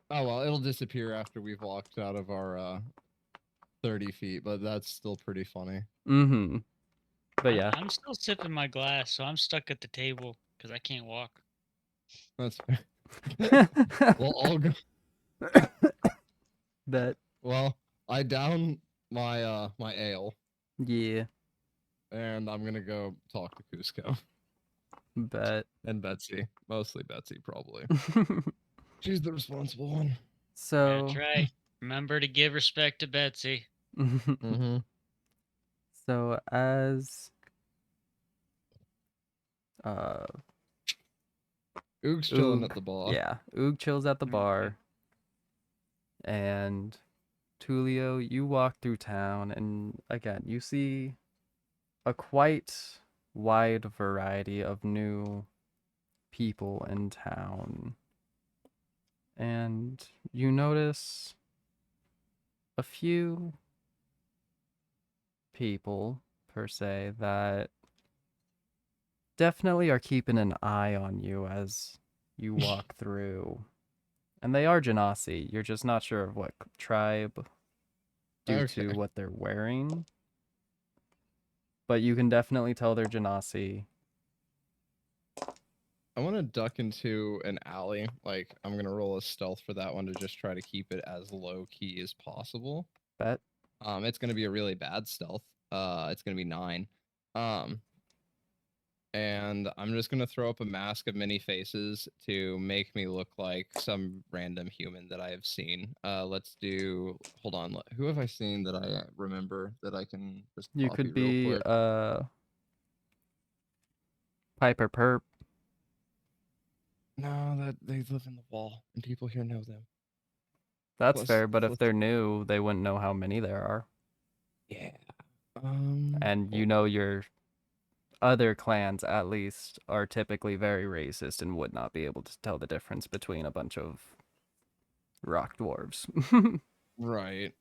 Oh well, it'll disappear after we've walked out of our 30 feet, but that's still pretty funny. Mm-hmm. But yeah. I'm still sipping my glass, so I'm stuck at the table because I can't walk. That's fair. Well, I'll go. Bet. Well, I down my my ale, Yeah. and I'm gonna go talk to Cusco Bet. and Betsy. Mostly Betsy, probably. She's the responsible one. So That's right. Remember to give respect to Betsy. Mm-hmm. so as uh Oog's chilling at Oog, the bar. yeah, Oog chills at the Okay. bar, and Tulio, you walk through town, and again, you see a quite wide variety of new people in town. And you notice a few people, per se, that definitely are keeping an eye on you as you walk through. And they are Genasi. You're just not sure of what tribe due to Okay. what they're wearing. But you can definitely tell they're Genasi. I want to duck into an alley. Like, I'm gonna roll a stealth for that one to just try to keep it as low key as possible. Bet. It's gonna be a really bad stealth. It's gonna be 9. And I'm just gonna throw up a mask of many faces to make me look like some random human that I have seen. Let's do. Hold on. Who have I seen that I remember that I can just You copy could real be quick? Piper Perp. No, that they live in the wall, and people here know them. That's Plus, fair, but if let's- they're new, they wouldn't know how many there are. yeah. And you hold know your other clans, at least, are typically very racist and would not be able to tell the difference between a bunch of rock dwarves. Right.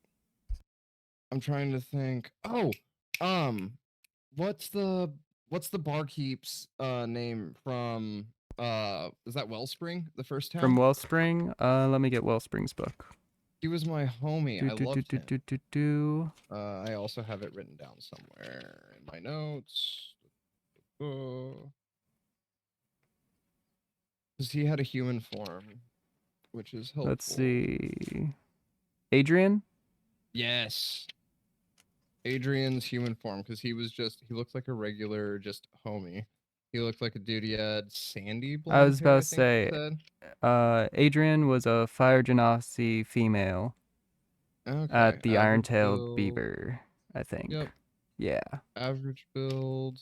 I'm trying to think. Oh, what's the barkeep's name from is that Wellspring, the first town? From Wellspring, let me get Wellspring's book. He was my homie. I loved him. Do. I also have it written down somewhere in my notes. Because he had a human form, which is helpful. Let's see. Adrian? Yes. Adrian's human form, because he looks like a regular just homie. He looked like a dude. He had sandy blonde I was hair, about to say, it said. Adrian was a Fire Genasi female Okay. at the Average Iron-tailed build. Beaver, I think. Yep. Yeah. Average build.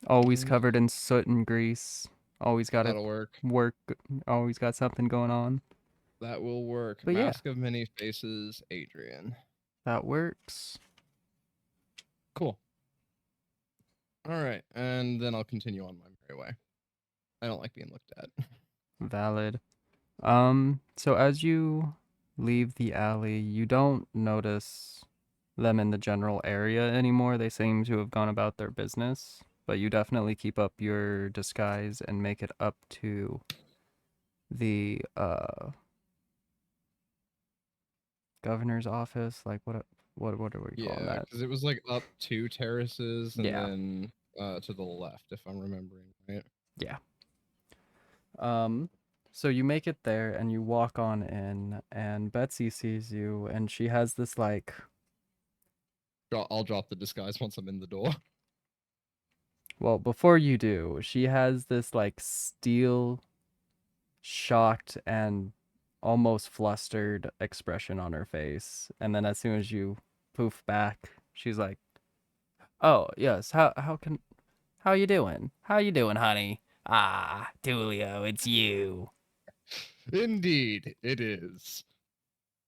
Always Mm. covered in soot and grease. Always got That'll work. Always got something going on. That will work. But yeah. Mask of Many Faces, Adrian. That works. Cool. All right, and then I'll continue on my merry way. I don't like being looked at. Valid. So as you leave the alley, you don't notice them in the general area anymore. They seem to have gone about their business, but you definitely keep up your disguise and make it up to the governor's office. Like what are we calling Yeah, that? because it was like up 2 terraces and Yeah. then to the left, if I'm remembering right. Yeah. So you make it there and you walk on in, and Betsy sees you, and she has this like, I'll drop the disguise once I'm in the door. well, before you do, she has this like steel, shocked and almost flustered expression on her face, and then as soon as you poof back, she's like, "Oh yes, how you doing? How you doing, honey? Ah, Tulio, it's you." Indeed, it is.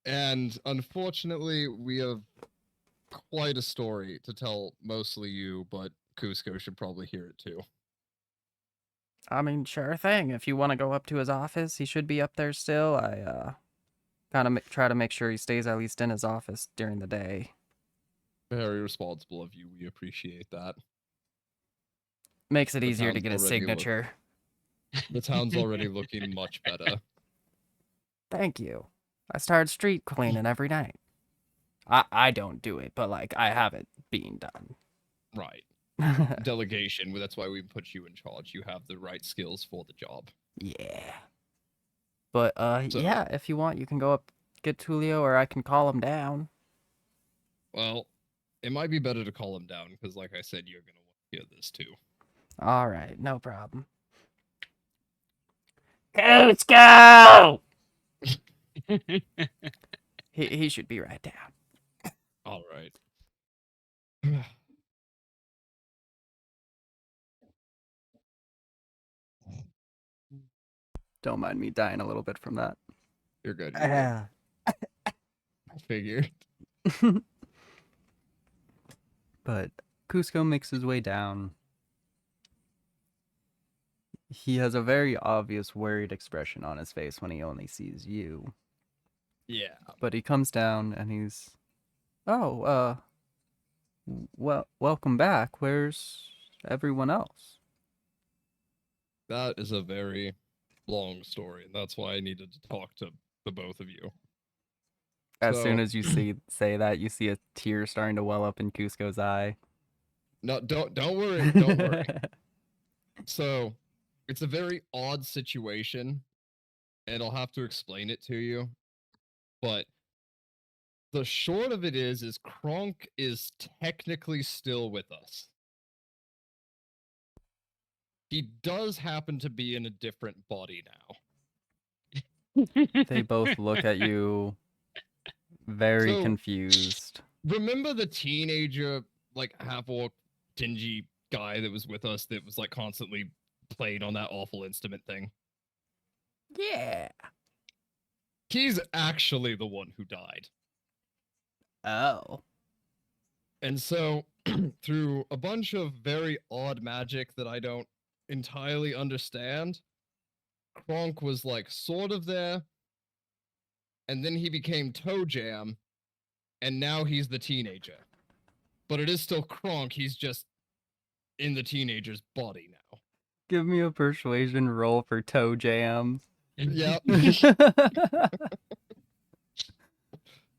And unfortunately, we have quite a story to tell, mostly you, but Cusco should probably hear it too. I mean, sure thing. If you want to go up to his office, he should be up there still. I kind of try to make sure he stays at least in his office during the day. Very responsible of you. We appreciate that. Makes it The easier to town's get his already signature. The town's already looking much better. Thank you. I started street cleaning every night. I don't do it, but like I have it being done. Right. Delegation. That's why we put you in charge. You have the right skills for the job. Yeah. But So, yeah, if you want, you can go up get Tulio, or I can call him down. well, it might be better to call him down because, like I said, you're gonna want to hear this too. All right, no problem. Cusco! He should be right down. All right. Don't mind me dying a little bit from that. You're good. You're good. I figured. But Cusco makes his way down. He has a very obvious worried expression on his face when he only sees you. Yeah. But he comes down and he's, "Oh, well, welcome back. Where's everyone else?" That is a very long story, and that's why I needed to talk to the both of you. As soon So- as you say that, you see a tear starting to well up in Cusco's eye. No, don't worry. Don't worry. So, it's a very odd situation, and I'll have to explain it to you. But the short of it is Kronk is technically still with us. He does happen to be in a different body now. They both look at you very So- confused. Remember the teenager, like half-orc, dingy guy that was with us that was like constantly played on that awful instrument thing? Yeah. He's actually the one who died. Oh. And so, through a bunch of very odd magic that I don't entirely understand, Kronk was like sort of there, and then he became Toe Jam, and now he's the teenager. But it is still Kronk, he's just in the teenager's body now. Give me a persuasion roll for Toe Jam. Yep.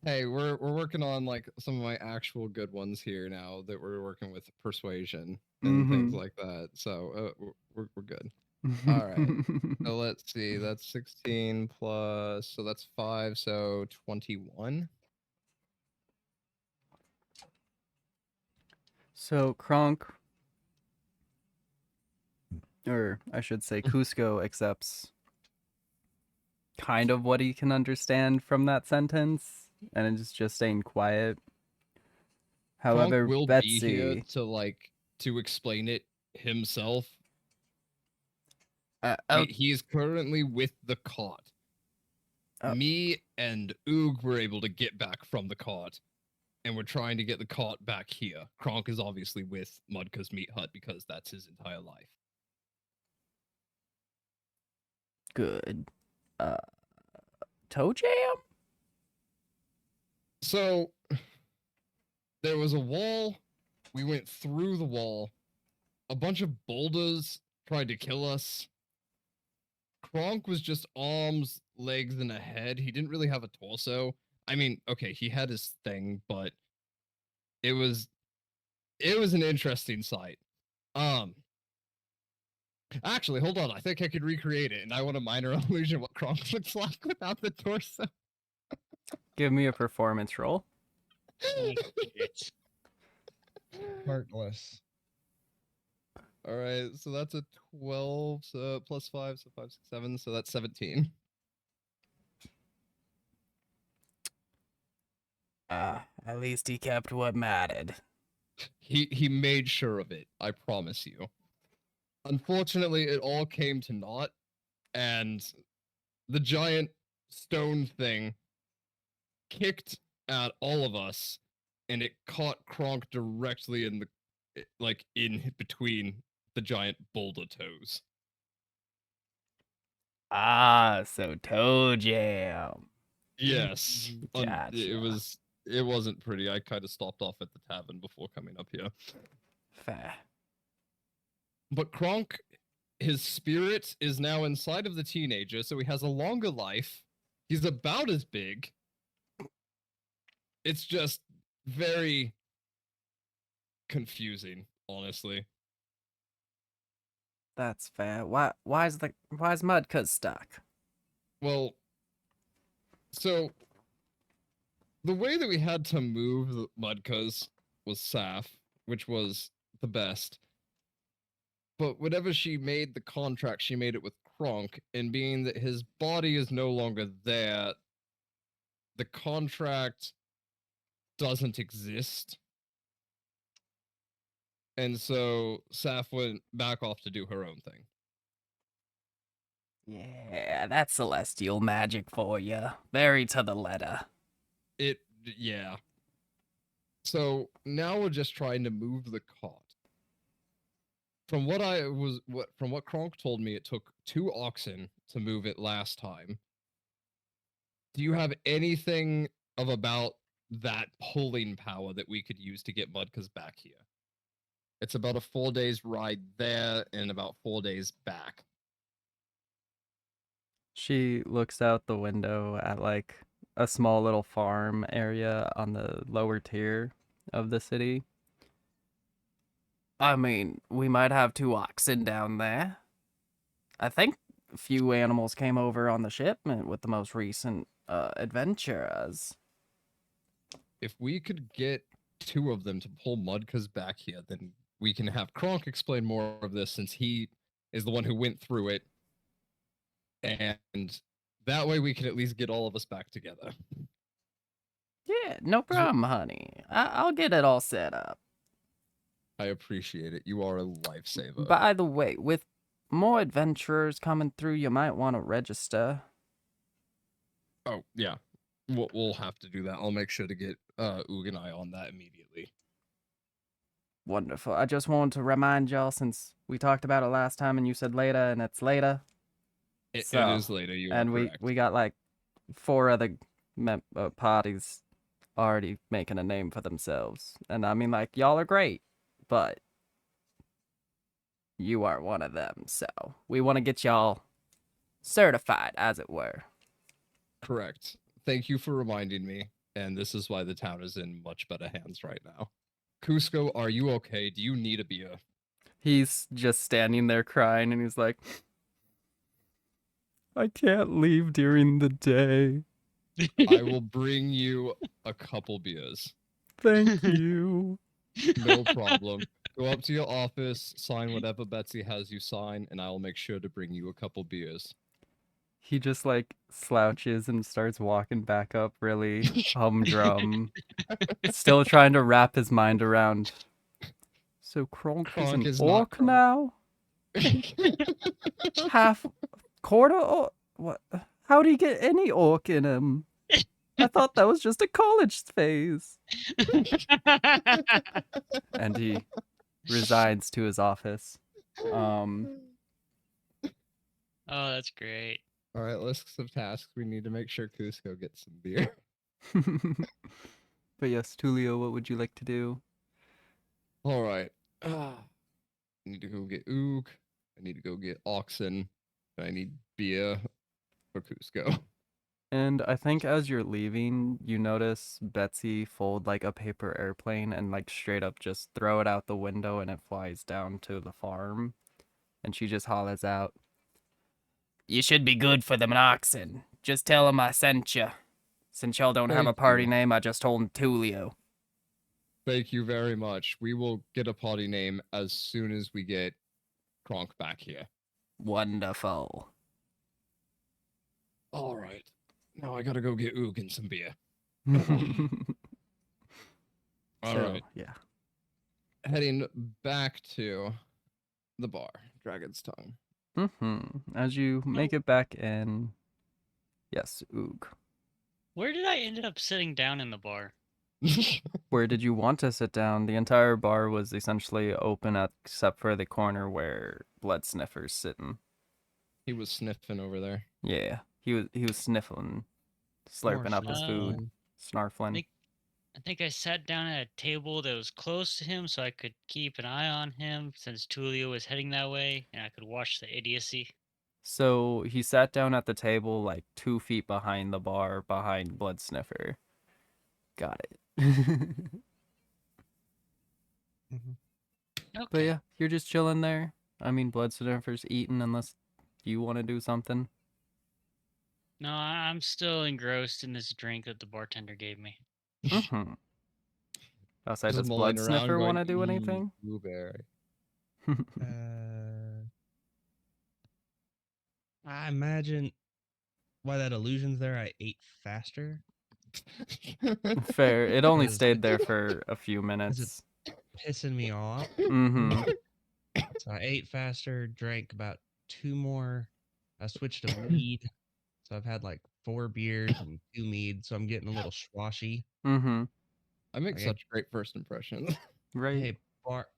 Hey, we're working on like some of my actual good ones here now that we're working with persuasion and things like that. So we're good. All right. So let's see. That's 16 plus. So that's 5. So 21. So Kronk, or I should say Cusco, accepts kind of what he can understand from that sentence, and is just staying quiet. However, Kronk will be here Betsy, to explain it himself. oh, He is currently with the cot. Oh. Me and Oog were able to get back from the cot. and we're trying to get the cart back here. Kronk is obviously with Mudka's meat hut because that's his entire life. Good. Toe Jam? So there was a wall. We went through the wall. A bunch of boulders tried to kill us. Kronk was just arms, legs, and a head. He didn't really have a torso. I mean, okay, he had his thing, but it was an interesting sight. Actually, hold on. I think I could recreate it, and I want a minor illusion what Kronk looks like without the torso. Give me a performance roll. Oh, shit. Heartless. All right, so that's a 12, so plus 5, so 5, 6, 7, so that's 17. At least he kept what mattered. He made sure of it, I promise you. Unfortunately, it all came to naught, and the giant stone thing kicked at all of us, and it caught Kronk directly in in between the giant boulder toes. Ah, so Toe Jam. Yes, Gotcha. it wasn't pretty. I kind of stopped off at the tavern before coming up here. Fair. But Kronk, his spirit is now inside of the teenager, so he has a longer life. He's about as big. It's just very confusing, honestly. That's fair. Why's Mudka stuck? Well, so the way that we had to move the Mudkas was Saf, which was the best. But whenever she made the contract, she made it with Kronk, and being that his body is no longer there, the contract doesn't exist. And so Saf went back off to do her own thing. Yeah, that's celestial magic for you. Very to the letter. Yeah. So now we're just trying to move the cart. From what Kronk told me, it took 2 oxen to move it last time. Do you have anything of about that pulling power that we could use to get Mudkas back here? It's about a 4 days ride there and about 4 days back. She looks out the window at like a small little farm area on the lower tier of the city. I mean, we might have 2 oxen down there. I think a few animals came over on the shipment with the most recent adventurers. If we could get 2 of them to pull Mudkas back here, then we can have Kronk explain more of this since he is the one who went through it. And that way we can at least get all of us back together. Yeah, no problem, honey. I'll get it all set up. I appreciate it. You are a lifesaver. By the way, with more adventurers coming through, you might want to register. Oh, yeah. We'll have to do that. I'll make sure to get Oog and I on that immediately. Wonderful. I just wanted to remind y'all, since we talked about it last time and you said later and it's later. It So, is later, you and are correct. we got like 4 other parties already making a name for themselves. And I mean, like, y'all are great, but you are one of them. So we want to get y'all certified, as it were. Correct. Thank you for reminding me. And this is why the town is in much better hands right now. Cusco, are you okay? Do you need a beer? He's just standing there crying, and he's like, I can't leave during the day. I will bring you a couple beers. Thank you. No problem. Go up to your office, sign whatever Betsy has you sign, and I'll make sure to bring you a couple beers. He just like slouches and starts walking back up really humdrum, still trying to wrap his mind around. So Kronk is an Kronk is not orc Kronk. now? Half quarter orc? What? How'd he get any orc in him? I thought that was just a college phase. And he resides to his office. Oh, that's great. All right, lists of tasks. We need to make sure Cusco gets some beer. But yes, Tulio, what would you like to do? All right. I need to go get Ook. I need to go get oxen. And I need beer for Cusco. And I think as you're leaving, you notice Betsy fold like a paper airplane and like straight up just throw it out the window and it flies down to the farm. And she just hollers out, "You should be good for them oxen. Just tell 'em I sent you. Since y'all don't have a Thank party you. name, I just told 'em Tulio." Thank you very much. We will get a potty name as soon as we get Kronk back here. Wonderful. All right. Now I gotta go get Ook and some beer. All So, right. yeah. Heading back to the bar, Dragon's Tongue. As you make it back in, yes, Oog. Where did I end up sitting down in the bar? Where did you want to sit down? The entire bar was essentially open except for the corner where Blood Sniffer's sitting. He was sniffing over there. Yeah, he was sniffling, slurping up his food, snarfling. I think I sat down at a table that was close to him so I could keep an eye on him since Tulio was heading that way and I could watch the idiocy. So he sat down at the table like 2 feet behind the bar, behind Blood Sniffer. Got it. Okay. But yeah, you're just chilling there. I mean, Blood Sniffer's eating unless you want to do something. No, I'm still engrossed in this drink that the bartender gave me. Mm-hmm. Outside, Just does mulling Blood around Sniffer going, want to do anything? Blueberry. I imagine why that illusion's there. I ate faster. Fair. It only Because stayed there for a few it's minutes. pissing me off. Mm-hmm. So I ate faster, drank about 2 more. I switched to mead. So I've had like 4 beers and 2 mead. So I'm getting a little swashy. Mm-hmm. I make Okay. such great first impressions. Right. Hey,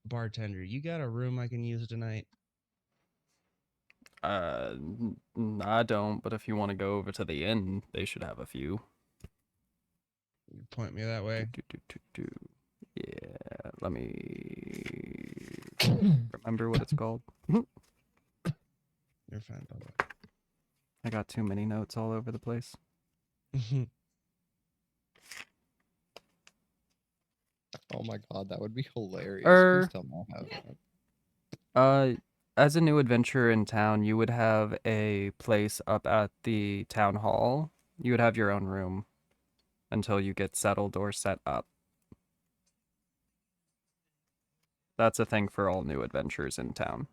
bartender, you got a room I can use tonight? I don't, but if you want to go over to the inn, they should have a few. You point me that way. Yeah, let me remember what it's called. You're fine, by I got too many notes all over the place. the way. Oh my god, that would be hilarious. Please tell me I have that. As a new adventurer in town, you would have a place up at the town hall. You would have your own room until you get settled or set up. That's a thing for all new adventurers in town.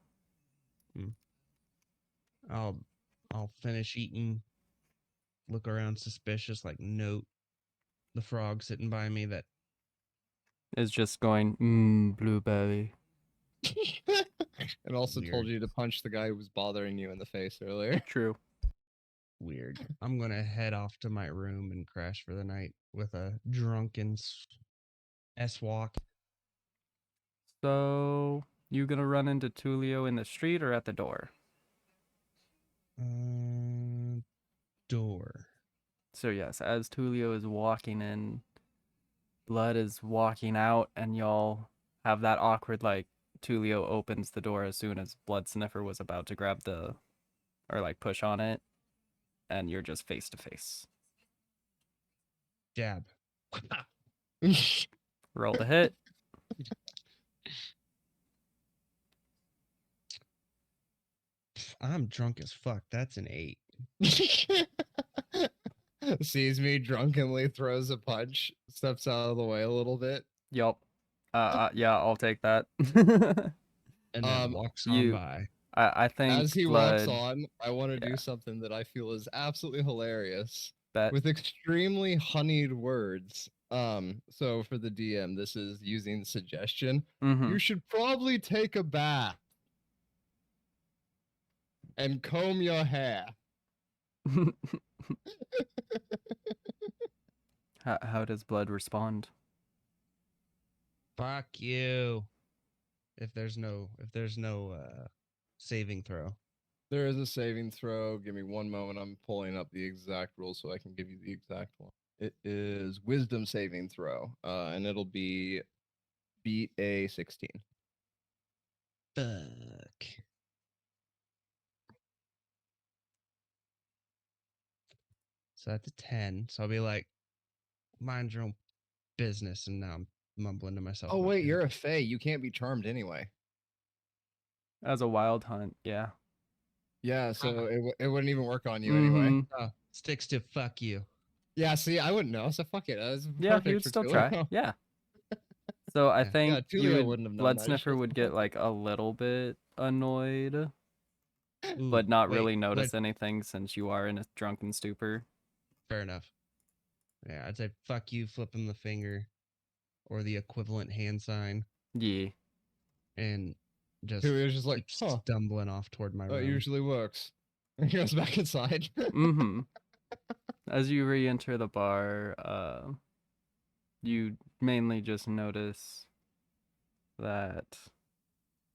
I'll finish eating, look around suspicious, like note the frog sitting by me that Is just going, blueberry. And also told Weird. you to punch the guy who was bothering you in the face earlier. True. weird. I'm gonna head off to my room and crash for the night with a drunken S-walk. So, you gonna run into Tulio in the street or at the door? Door. So yes, as Tulio is walking in, Blood is walking out, and y'all have that awkward, like, Tulio opens the door as soon as Blood Sniffer was about to grab the, or like push on it, and you're just face to face. Jab. Roll to hit. I'm drunk as fuck. That's an 8. Sees me drunkenly, throws a punch, steps out of the way a little bit. Yup. Yeah, I'll take that. And then walks on you- by. I think As he Blood, walks on, I want to Yeah. do something that I feel is absolutely hilarious bet. with extremely honeyed words. So for the DM, this is using suggestion. Mm-hmm. You should probably take a bath and comb your hair. How does blood respond? Fuck you. If there's no saving throw. There is a saving throw. Give me one moment. I'm pulling up the exact rule so I can give you the exact one. It is wisdom saving throw, and it'll be beat a 16. Fuck. So that's a 10. So I'll be like, mind your own business. And now I'm mumbling to myself. Oh in my wait, head. you're a fae. You can't be charmed anyway. As a wild hunt, yeah. Yeah, so it wouldn't even work on you anyway. Mhm. Oh, sticks to fuck you. Yeah, see, I wouldn't know, so fuck it. That's Yeah, perfect you'd for still try. Tulio. Yeah. So I Yeah. think Yeah, you Tulio would wouldn't have known blood that sniffer shit. would get like a little bit annoyed, Ooh, but not wait, really but notice anything since you are in a drunken stupor. fair enough. Yeah, I'd say fuck you, flip him the finger, or the equivalent hand sign, Yeah. and just Tulio's just like, keep huh, stumbling off toward my that room. usually works. And he goes back inside. Mm-hmm. As you re-enter the bar, you mainly just notice that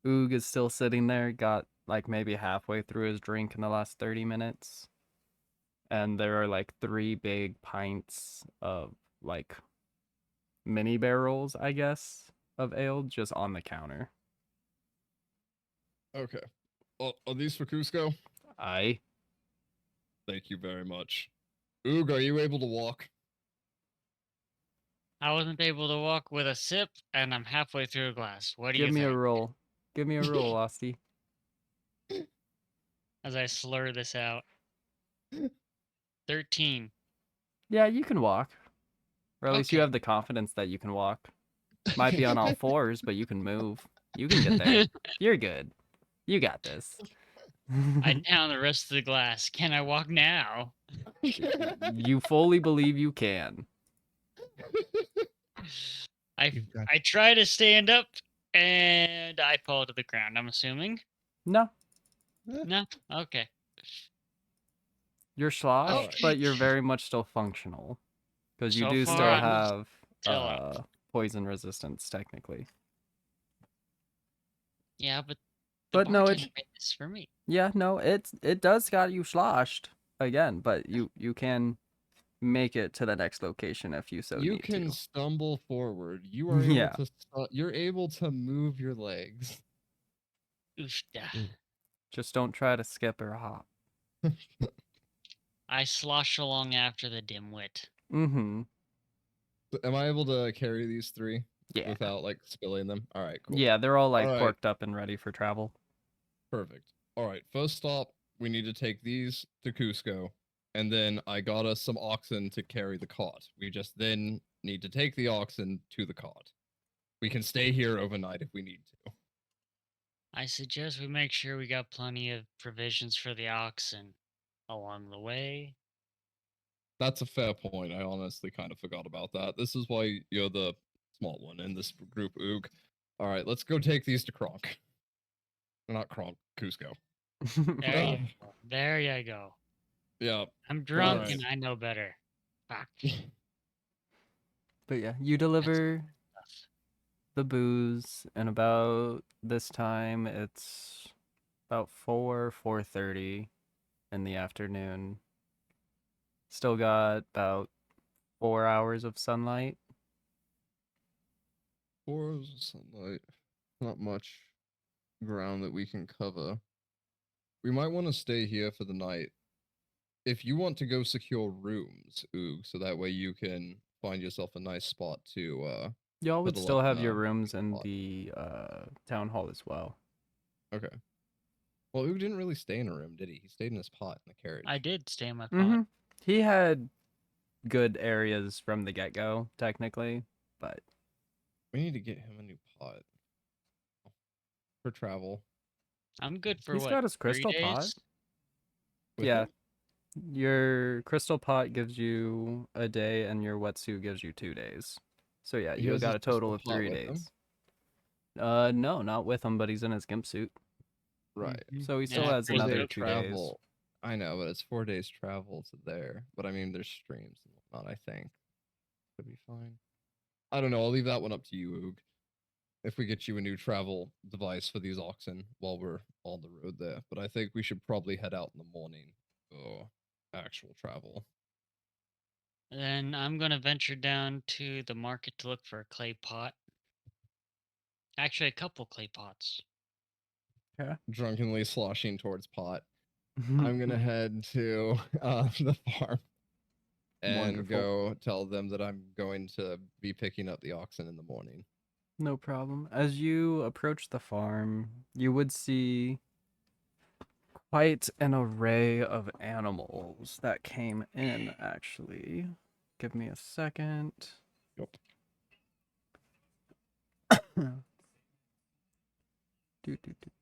Oog is still sitting there, got like maybe halfway through his drink in the last 30 minutes. And there are like 3 big pints of like mini barrels, I guess, of ale just on the counter. Okay. Are these for Cusco? I Thank you very much. Oog, are you able to walk? I wasn't able to walk with a sip, and I'm halfway through a glass. What do give you me a think? roll. Give me a roll, Losty. As I slur this out. 13. Yeah, you can walk. Or at least you Okay. have the confidence that you can walk. Might be on all fours, but you can move. You can get there. You're good. You got this. I down the rest of the glass. Can I walk now? You fully believe you can. You've got I try to stand up, and I fall to the ground, I'm assuming. No, No? Okay. you're sloshed, Okay. but you're very much still functional. Because you So do far, still I'm have still up. poison resistance, technically. Yeah, but the But no, bartender made this for me. yeah, no, it does got you sloshed again, but you can make it to the next location if you so You need can to. stumble forward. You are able Yeah. to. You're able to move your legs. Oofda. Ooh. Just don't try to skip or hop. I slosh along after the dimwit. Mm-hmm. Am I able to carry these 3 Yeah. without like spilling them? All right, cool. Yeah, they're all like Alright. corked up and ready for travel. Perfect. All right, first stop, we need to take these to Cusco, and then I got us some oxen to carry the cart. We just then need to take the oxen to the cart. We can stay here overnight if we need to. I suggest we make sure we got plenty of provisions for the oxen along the way. That's a fair point. I honestly kind of forgot about that. This is why you're the small one in this group, Oog. All right, let's go take these to Kronk. Not Kronk, Cusco. There you go. There you go. Yeah. I'm drunk Alright. and I know better. Fuck. But yeah, you deliver the booze, and about this time it's about 4:30 in the afternoon. Still got about 4 hours of sunlight. 4 hours of sunlight. Not much ground that we can cover. We might want to stay here for the night. If you want to go secure rooms, Oog, so that way you can find yourself a nice spot to Y'all would cuddle still up have in your a rooms in pot. the town hall as well. Okay. Well, Oog didn't really stay in a room, did he? He stayed in his pot in the carriage. I did stay in my pot. Mm-hmm. He had good areas from the get-go, technically, but We need to get him a new pot for travel. I'm good for he's what? got his 3 crystal pot. days? With Yeah. him? Your crystal pot gives you a day, and your wetsuit gives you 2 days. So yeah, He you has got his a total crystal of pot 3 with him? days. No, not with him, but he's in his gimp suit, Right. so he still Yeah, has Four another days 2 days. I know, but it's 4 days travel to there. But I mean, there's streams and whatnot, I think. Could be fine. I don't know. I'll leave that one up to you, Oog. If we get you a new travel device for these oxen while we're on the road there. But I think we should probably head out in the morning for actual travel. Then I'm gonna venture down to the market to look for a clay pot. Actually, a couple clay pots. Drunkenly sloshing towards pot. I'm gonna head to the farm and Wonderful. go tell them that I'm going to be picking up the oxen in the morning. No problem. As you approach the farm, you would see quite an array of animals that came in, actually. Give me a second. Yep.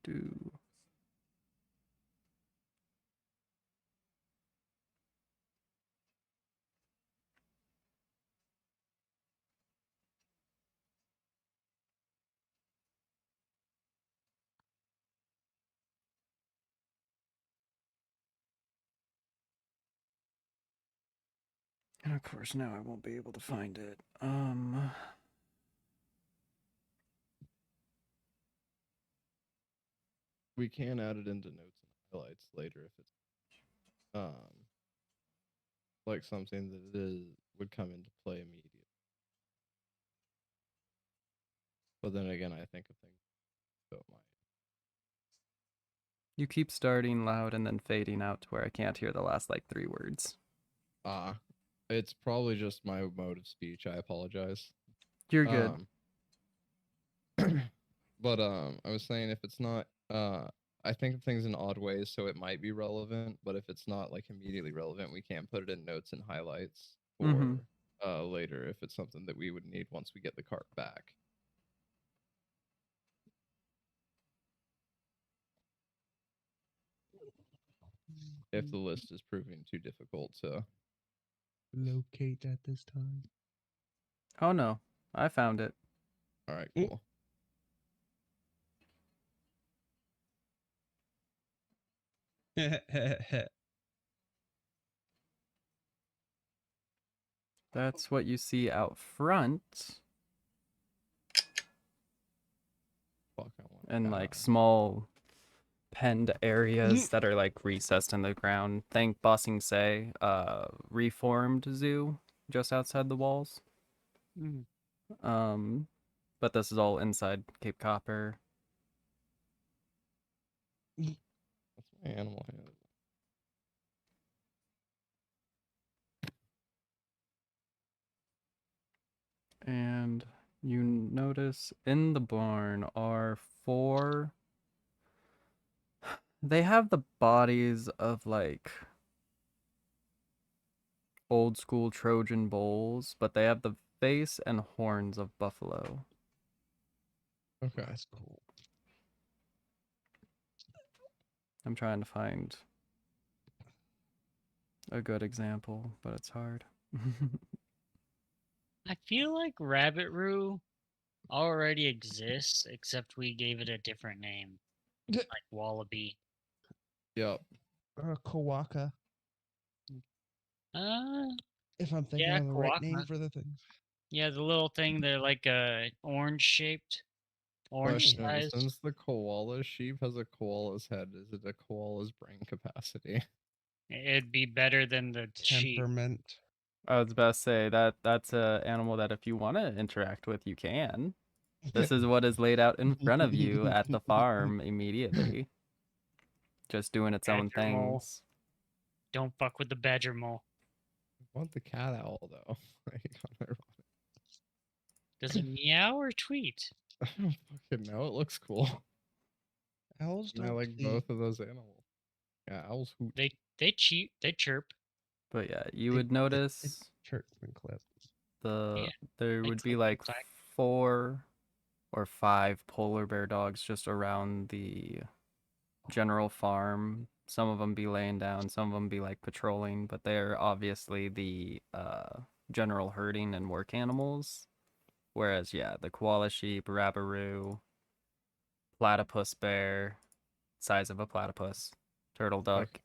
Do. And of course, now I won't be able to find it. We can add it into notes and highlights later if it's like something that would come into play immediately. But then again, I think of things so it might. You keep starting loud and then fading out to where I can't hear the last like 3 words. It's probably just my mode of speech. I apologize. You're good. But I was saying if it's not I think of things in odd ways, so it might be relevant, but if it's not like immediately relevant, we can put it in notes and highlights for later if it's something that we would need once we get the cart back. If the list is proving too difficult to Locate at this time. Oh no, I found it. all right, cool. That's what you see out front. Fuck, I want And like small penned areas that are like recessed in the ground. Thank Bossing Say, reformed zoo just outside the walls. Mm. But this is all inside Cape Copper. That's my animal head. And you notice in the barn are 4. They have the bodies of like old school Trojan bulls, but they have the face and horns of buffalo. Okay. That's cool. I'm trying to find a good example, but it's hard. I feel like Rabbit Roo already exists, except we gave it a different name, like Wallaby. Yep. Kawaka. If I'm thinking Yeah, of the right name Kawaka. for the thing. Yeah, the little thing, they're like orange shaped, orange Question: size. since the koala sheep has a koala's head, is it a koala's brain capacity? It'd be better than the sheep. Temperament. I was about to say that's a animal that if you want to interact with, you can. This is what is laid out in front of you at the farm immediately. Just doing its own Badger mole. things. Don't fuck with the badger mole. I want the cat owl though. Does it meow or tweet? I don't fucking know. It looks cool. Owls And I don't like tweet. both of those animals. Yeah, owls hoot. They cheat. They chirp. But yeah, you It- would notice Churchman clip. there they would be click like clack. 4 or 5 polar bear dogs just around the general farm. Some of them be laying down, some of them be like patrolling, but they're obviously the general herding and work animals. Whereas, yeah, the koala sheep, rabaroo, platypus bear, size of a platypus, turtle duck.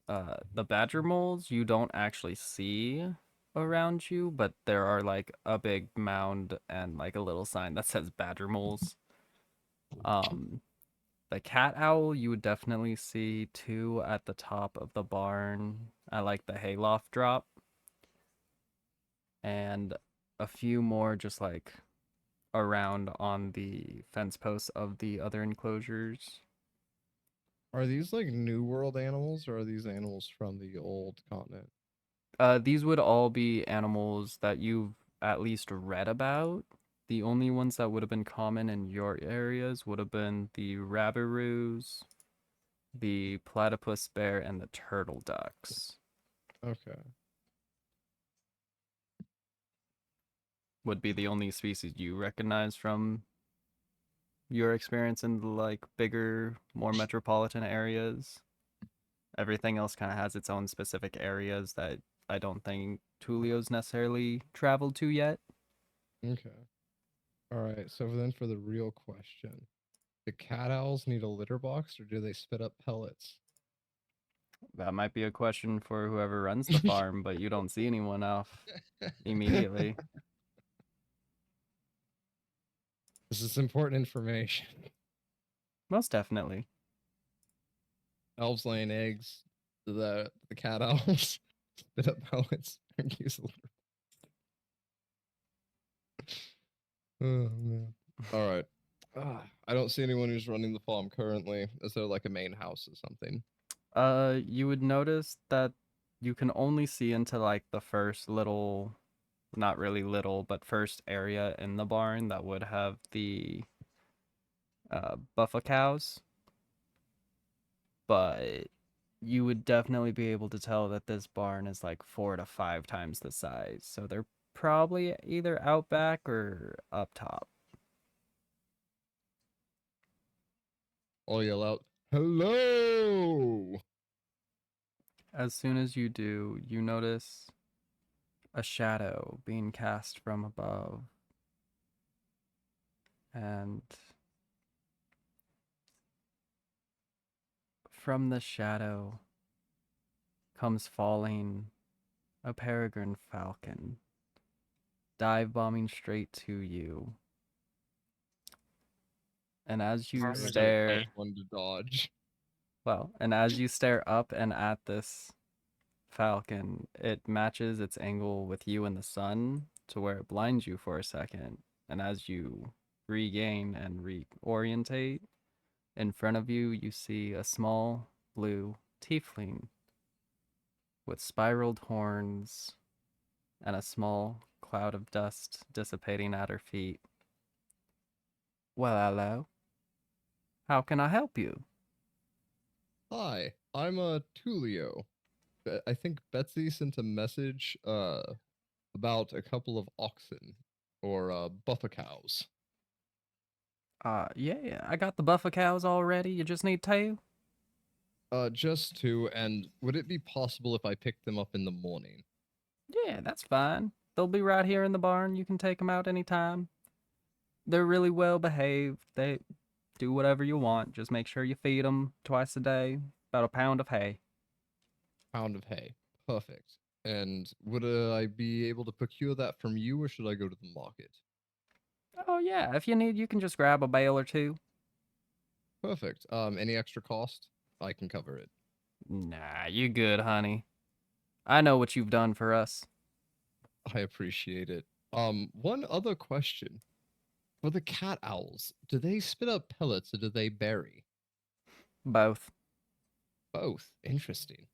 The badger moles you don't actually see. around you, but there are like a big mound and like a little sign that says badger moles. Um, the cat owl, you would definitely see two at the top of the barn at like the hayloft drop, and a few more just like around on the fence posts of the other enclosures. Are these like New World animals, or are these animals from the old continent? These would all be animals that you've at least read about. The only ones that would have been common in your areas would have been the rabiroos, the platypus bear, and the turtle ducks. Okay. Would be the only species you recognize from your experience in the like bigger, more metropolitan areas. Everything else kind of has its own specific areas that I don't think Tulio's necessarily traveled to yet. Okay. All right. So then for the real question, do cat owls need a litter box, or do they spit up pellets? That might be a question for whoever runs the farm, but you don't see anyone off immediately. This is important information. Most definitely. Elves laying eggs. The cat owls spit up pellets and use a litter. Oh man. All right. I don't see anyone who's running the farm currently. Is there like a main house or something? You would notice that you can only see into like the first little, not really little, but first area in the barn that would have the buffa cows. But you would definitely be able to tell that this barn is like 4 to 5 times the size. So they're probably either out back or up top. I'll yell out, "Hello!" As soon as you do, you notice a shadow being cast from above. And from the shadow comes falling a peregrine falcon, dive bombing straight to you. And as you Farmers stare, okay. One to dodge. and as you stare up and at this falcon, it matches its angle with you and the sun to where it blinds you for a second. And as you regain and reorientate, in front of you, you see a small blue tiefling with spiraled horns and a small cloud of dust dissipating at her feet. Well, hello. How can I help you? Hi, I'm Tulio. I think Betsy sent a message about a couple of oxen or buffer cows. Yeah, I got the buffer cows already. You just need two? Just two, and would it be possible if I picked them up in the morning? Yeah, that's fine. They'll be right here in the barn. You can take them out anytime. They're really well behaved. They do whatever you want. Just make sure you feed them twice a day, about a pound of hay. Pound of hay. Perfect. And would I be able to procure that from you, or should I go to the market? Oh, yeah, if you need, you can just grab a bale or two. Perfect. Any extra cost? I can cover it. Nah, you good, honey. I know what you've done for us. I appreciate it. One other question. For the cat owls, do they spit up pellets or do they bury? Both. Both. Interesting.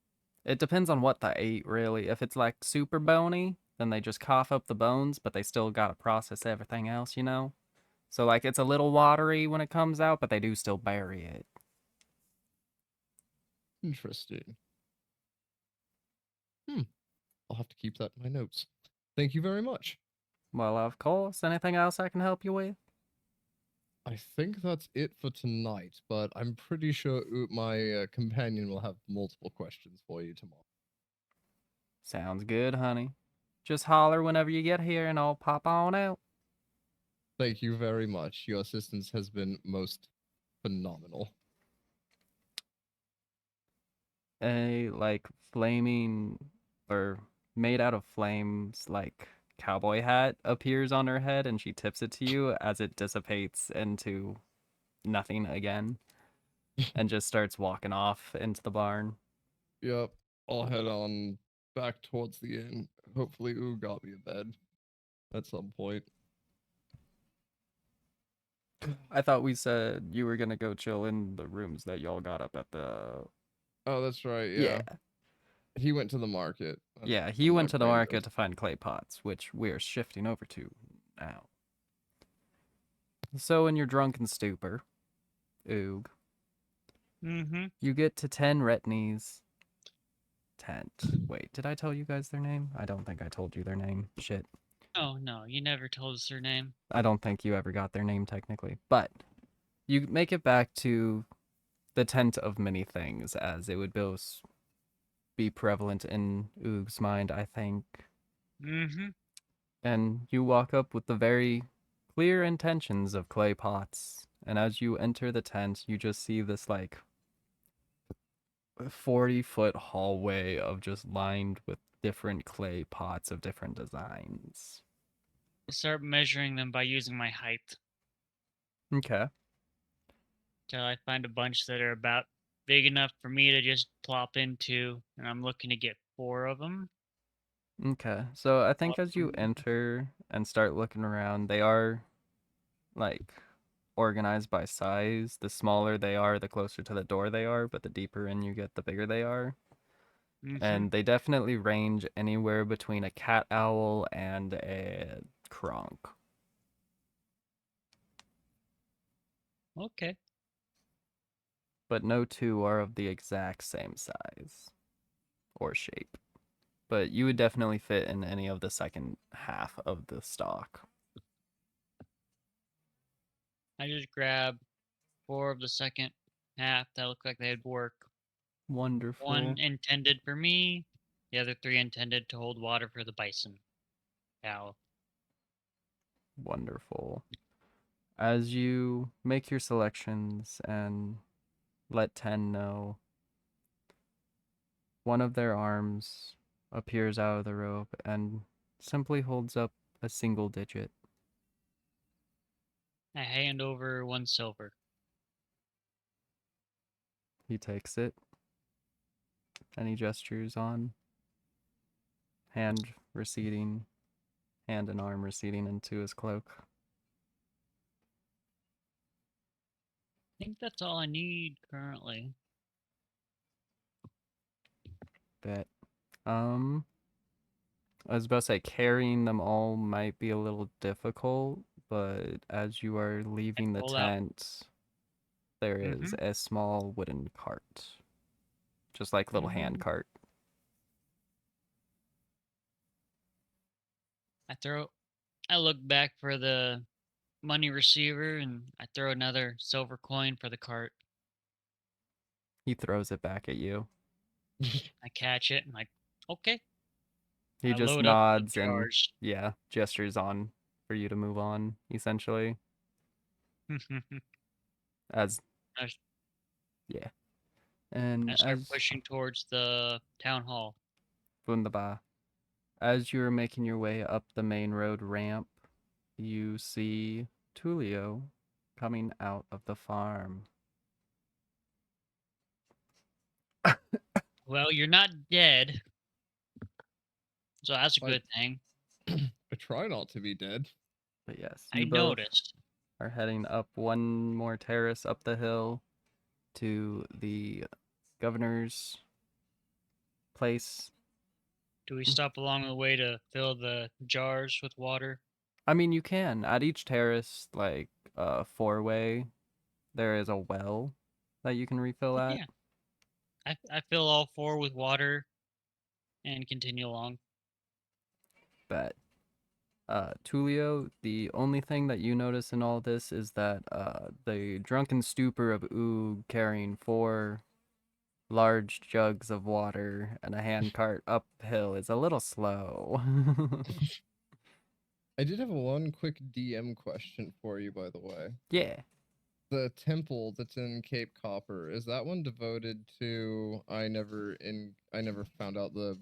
It depends on what they ate, really. If it's like super bony, then they just cough up the bones, but they still gotta process everything else, you know? So, like, it's a little watery when it comes out, but they do still bury it. Interesting. I'll have to keep that in my notes. Thank you very much. Well, of course. Anything else I can help you with? I think that's it for tonight, but I'm pretty sure my companion will have multiple questions for you tomorrow. Sounds good, honey. Just holler whenever you get here and I'll pop on out. Thank you very much. Your assistance has been most phenomenal. A, like, flaming or made out of flames, like cowboy hat appears on her head, and she tips it to you as it dissipates into nothing again, and just starts walking off into the barn. Yep. I'll head on back towards the inn. Hopefully, Ooh got me a bed at some point. I thought we said you were gonna go chill in the rooms that y'all got up at the. Oh, that's right. Yeah. Yeah. He went to the market. That's Yeah, he what my went to the brain market does. to find clay pots, which we're shifting over to now. So in your drunken stupor, Oog, Mm-hmm. you get to 10 Retney's tent. Wait, did I tell you guys their name? I don't think I told you their name. Shit. Oh no, you never told us her name. I don't think you ever got their name technically. But you make it back to the tent of many things, as it would both be prevalent in Oog's mind, I think. Mm-hmm. And you walk up with the very clear intentions of clay pots. And as you enter the tent, you just see this like 40-foot hallway of just lined with different clay pots of different designs. I start measuring them by using my height Okay. till I find a bunch that are about big enough for me to just plop into, and I'm looking to get 4 of them. Okay. So I think as you Awesome. enter and start looking around, they are like organized by size. The smaller they are, the closer to the door they are, but the deeper in you get, the bigger they are. Mm-hmm. And they definitely range anywhere between a cat owl and a kronk. Okay. But no two are of the exact same size or shape. But you would definitely fit in any of the second half of the stock. I just grab 4 of the second half that look like they'd work. Wonderful. 1 intended for me, the other 3 intended to hold water for the bison. Cow. Wonderful. As you make your selections and let 10 know, one of their arms appears out of the rope and simply holds up a single digit. I hand over 1 silver. He takes it and he gestures on, hand receding, hand and arm receding into his cloak. I think that's all I need currently. Bet. I was about to say carrying them all might be a little difficult, but as you are I leaving the pull out. tent, there is Mm-hmm. a small wooden cart, just like little hand Mm-hmm. cart. I look back for the money receiver and I throw another silver coin for the cart. He throws it back at you. I catch it and like, okay. He I just load up the nods and, jars. yeah, gestures on for you to move on, essentially. As, I yeah. And I start as, pushing towards the town hall. wunderbar. As you're making your way up the main road ramp, you see Tulio coming out of the farm. Well, you're not dead, so that's a I good thing. I try not to be dead. But yes, I you both noticed. are heading up one more terrace up the hill to the governor's place. Do we stop along the way to fill the jars with water? I mean, you can. At each terrace, like four-way, there is a well that you can refill Oh, at. yeah. I fill all 4 with water and continue along. But Tulio, the only thing that you notice in all this is that the drunken stupor of Oog carrying 4 large jugs of water and a handcart uphill is a little slow. I did have one quick DM question for you, by the way. Yeah. The temple that's in Cape Copper, is that one devoted to I never found out the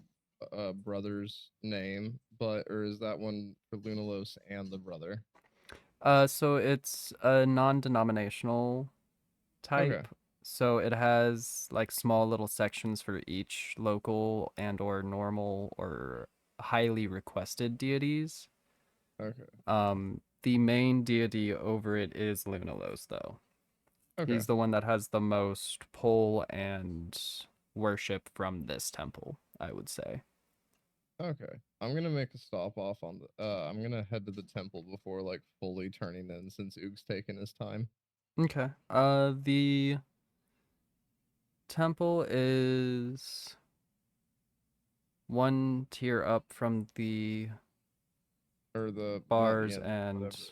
brother's name, or is that one for Lunalos and the brother? So it's a non-denominational Okay. type. So it has like small little sections for each local and or normal or highly requested deities. Okay. The main deity over it is Lunalos, though. Okay. He's the one that has the most pull and worship from this temple, I would say. Okay. I'm gonna make a stop off on the. I'm gonna head to the temple before like fully turning in, since Oog's taking his time. Okay. The temple is one tier up from the Or the bars inn, and whatever.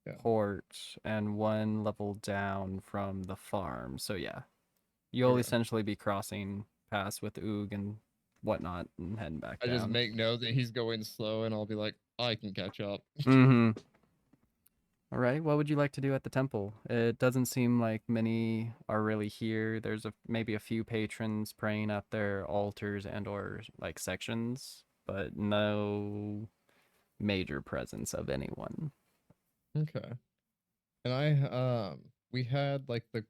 Yeah. port, and one level down from the farm. So yeah, you'll Okay. essentially be crossing paths with Oog and whatnot and heading back I just down. make note that he's going slow, and I'll be like, I can catch up. Mm-hmm. All right. What would you like to do at the temple? It doesn't seem like many are really here. There's maybe a few patrons praying at their altars and or like sections, but no major presence of anyone. Okay. And we had like the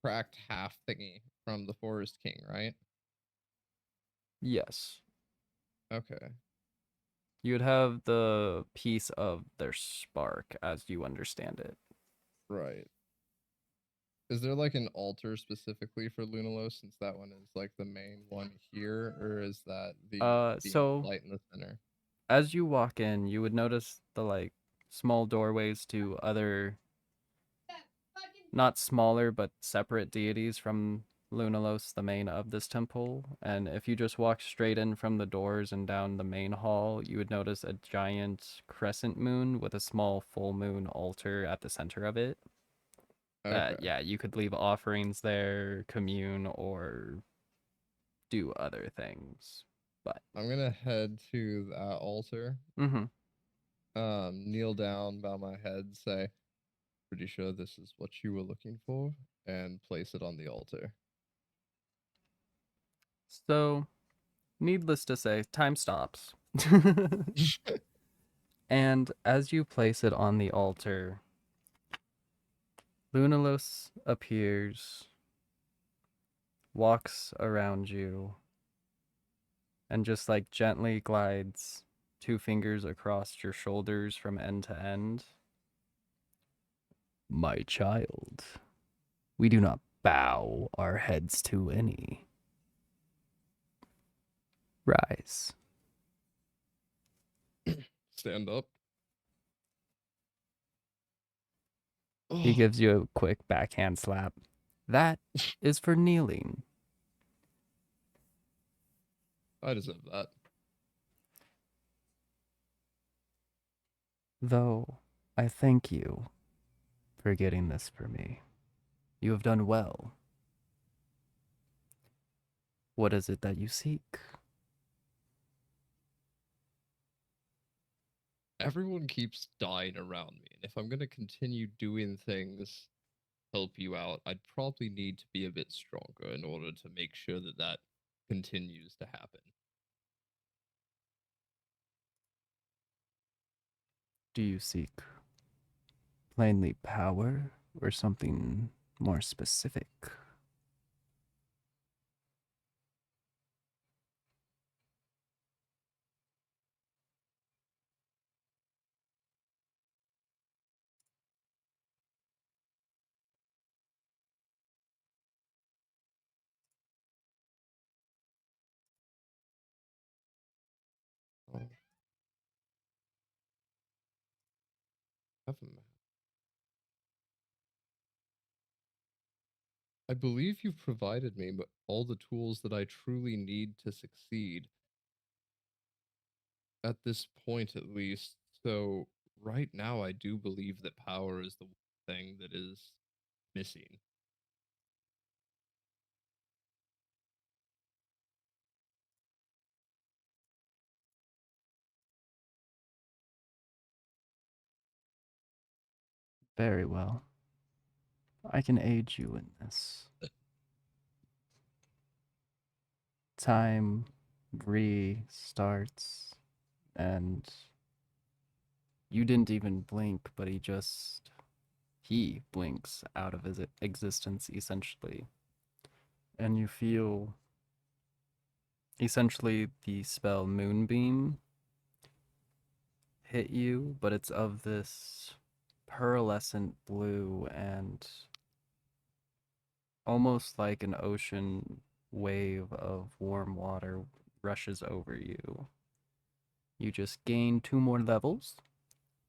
cracked half thingy from the Forest King, right? Yes. Okay. You'd have the piece of their spark as you understand it. Right. Is there like an altar specifically for Lunalos, since that one is like the main one here, or is that the beam of So light in the center? as you walk in, you would notice the like small doorways to other, not smaller but separate deities from Lunalos, the main of this temple. And if you just walk straight in from the doors and down the main hall, you would notice a giant crescent moon with a small full moon altar at the center of it. Okay. Yeah, you could leave offerings there, commune, or do other things. But I'm gonna head to that altar, mm-hmm. kneel down, bow my head, say, pretty sure this is what you were looking for, and place it on the altar. So needless to say, time stops. And as you place it on the altar, Lunalos appears, walks around you, and just like gently glides 2 fingers across your shoulders from end to end. My child, we do not bow our heads to any. Rise. Stand up. He Oh, gives you a quick backhand slap. That is for kneeling. I deserve that. Though I thank you for getting this for me. You have done well. What is it that you seek? Everyone keeps dying around me, and if I'm gonna continue doing things help you out, I'd probably need to be a bit stronger in order to make sure that that continues to happen. Do you seek plainly power or something more specific? Oh, heaven. I believe you've provided me but all the tools that I truly need to succeed at this point, at least. So right now, I do believe that power is the thing that is missing. Very well. I can aid you in this. Time restarts, and you didn't even blink, but he blinks out of his existence essentially. And you feel essentially the spell Moonbeam hit you, but it's of this pearlescent blue and almost like an ocean wave of warm water rushes over you. You just gain 2 more levels,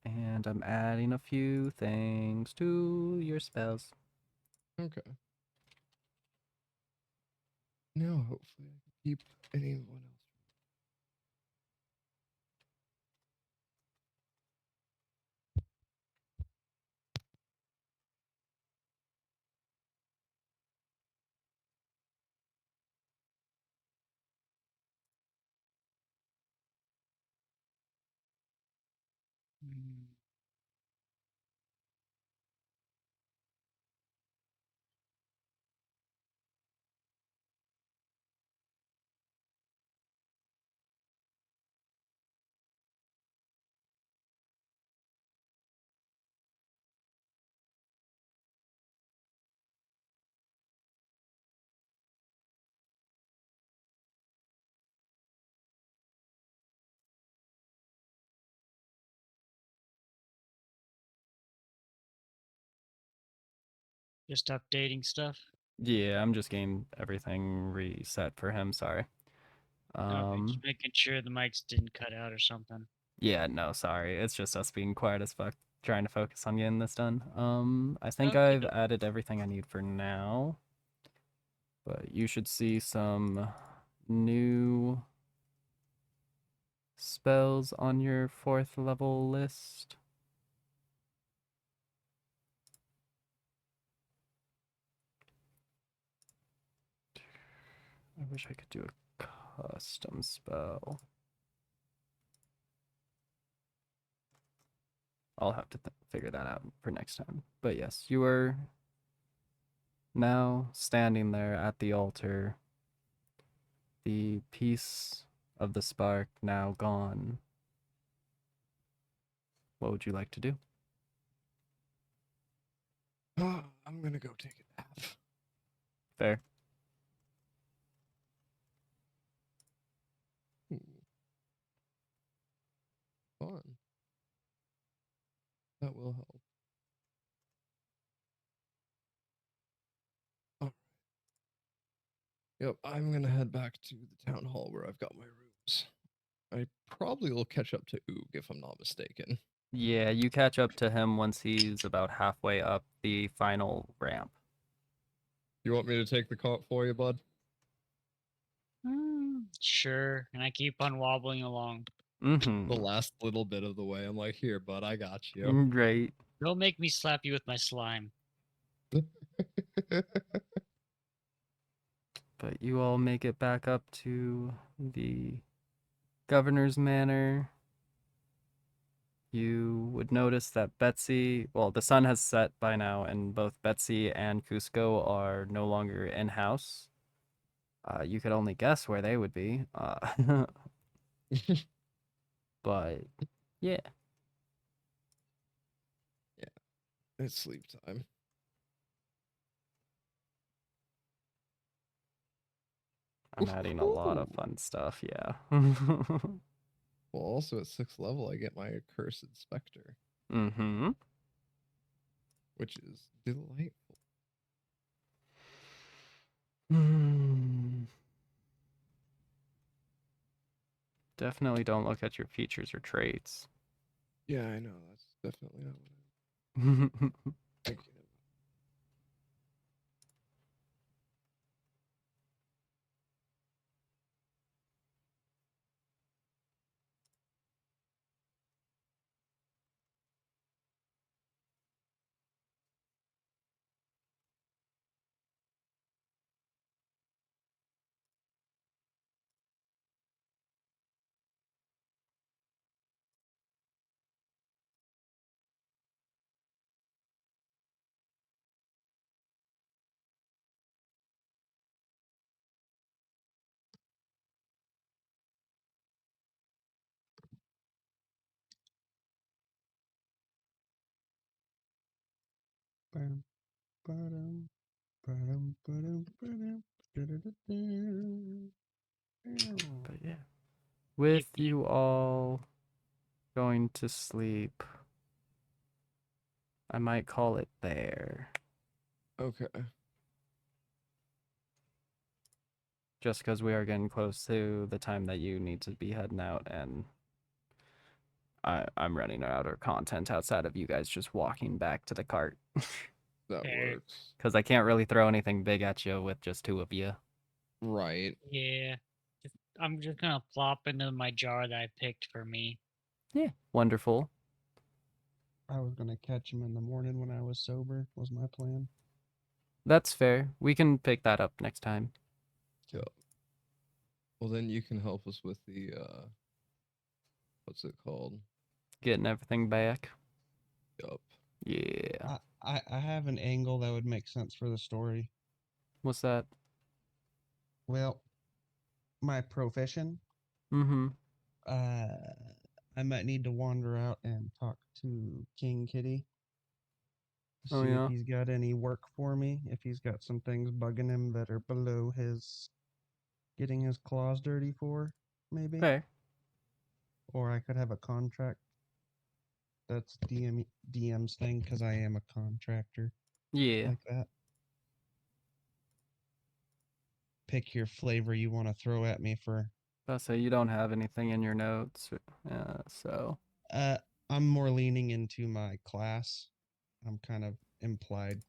and I'm adding a few things to your spells. Okay. Now, hopefully, I can keep anyone else. Mm. Just updating stuff. Yeah, I'm just getting everything reset for him, sorry. Okay, just making sure the mics didn't cut out or something. Yeah, no, sorry. It's just us being quiet as fuck, trying to focus on getting this done. I think Okay, I've added everything I need for now. But you should see some new spells on your 4th level list. I wish I could do a custom spell. I'll have to figure that out for next time. But yes, you are now standing there at the altar. The piece of the spark now gone. What would you like to do? I'm gonna go take a nap. Fair. Ooh, fun. That will help. All right. Yep, I'm gonna head back to the town hall where I've got my rooms. I probably will catch up to Oog if I'm not mistaken. Yeah, you catch up to him once he's about halfway up the final ramp. You want me to take the cart for you, bud? Sure. And I keep on wobbling along. Mm-hmm. The last little bit of the way, I'm like, here, bud, I got you. Great. Don't make me slap you with my slime. But you all make it back up to the governor's manor. You would notice that Betsy, well, the sun has set by now, and both Betsy and Cusco are no longer in house. You could only guess where they would be. But yeah, Yeah, it's sleep time. I'm adding a lot of fun stuff. Yeah. Well, also at 6th level, I get my accursed specter, Mm-hmm. which is delightful. Definitely don't look at your features or traits. Yeah, I know. That's definitely not what I'm thinking. Ba-dum, ba-dum, ba-dum, ba-dum, ba-dum, da-da-da-da. But yeah. With Yep. you all going to sleep, I might call it there. Okay. Just because we are getting close to the time that you need to be heading out, and I'm running out of content outside of you guys just walking back to the cart. That Fair. works. Because I can't really throw anything big at you with just two of you. Right. Yeah. I'm just gonna plop into my jar that I picked for me. Yeah, wonderful. I was gonna catch him in the morning when I was sober. Was my plan. That's fair. We can pick that up next time. Yep. Well, then you can help us with the what's it called? Getting everything back. Yup. Yeah. I have an angle that would make sense for the story. What's that? Well, my profession. Mm-hmm. I might need to wander out and talk to King Kitty. Oh, See if yeah? he's got any work for me. If he's got some things bugging him that are below his getting his claws dirty for, maybe. Fair. Or I could have a contract. That's DM's thing because I am a contractor Yeah. like that. Pick your flavor you want to throw at me for. I'll say you don't have anything in your notes. So. Uh, I'm more leaning into my class. I'm kind of implied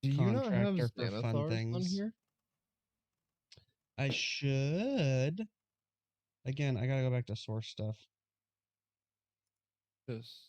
Do you not have contractor for fun Xanathars on things. here? I should. Again, I gotta go back to source stuff. Yes.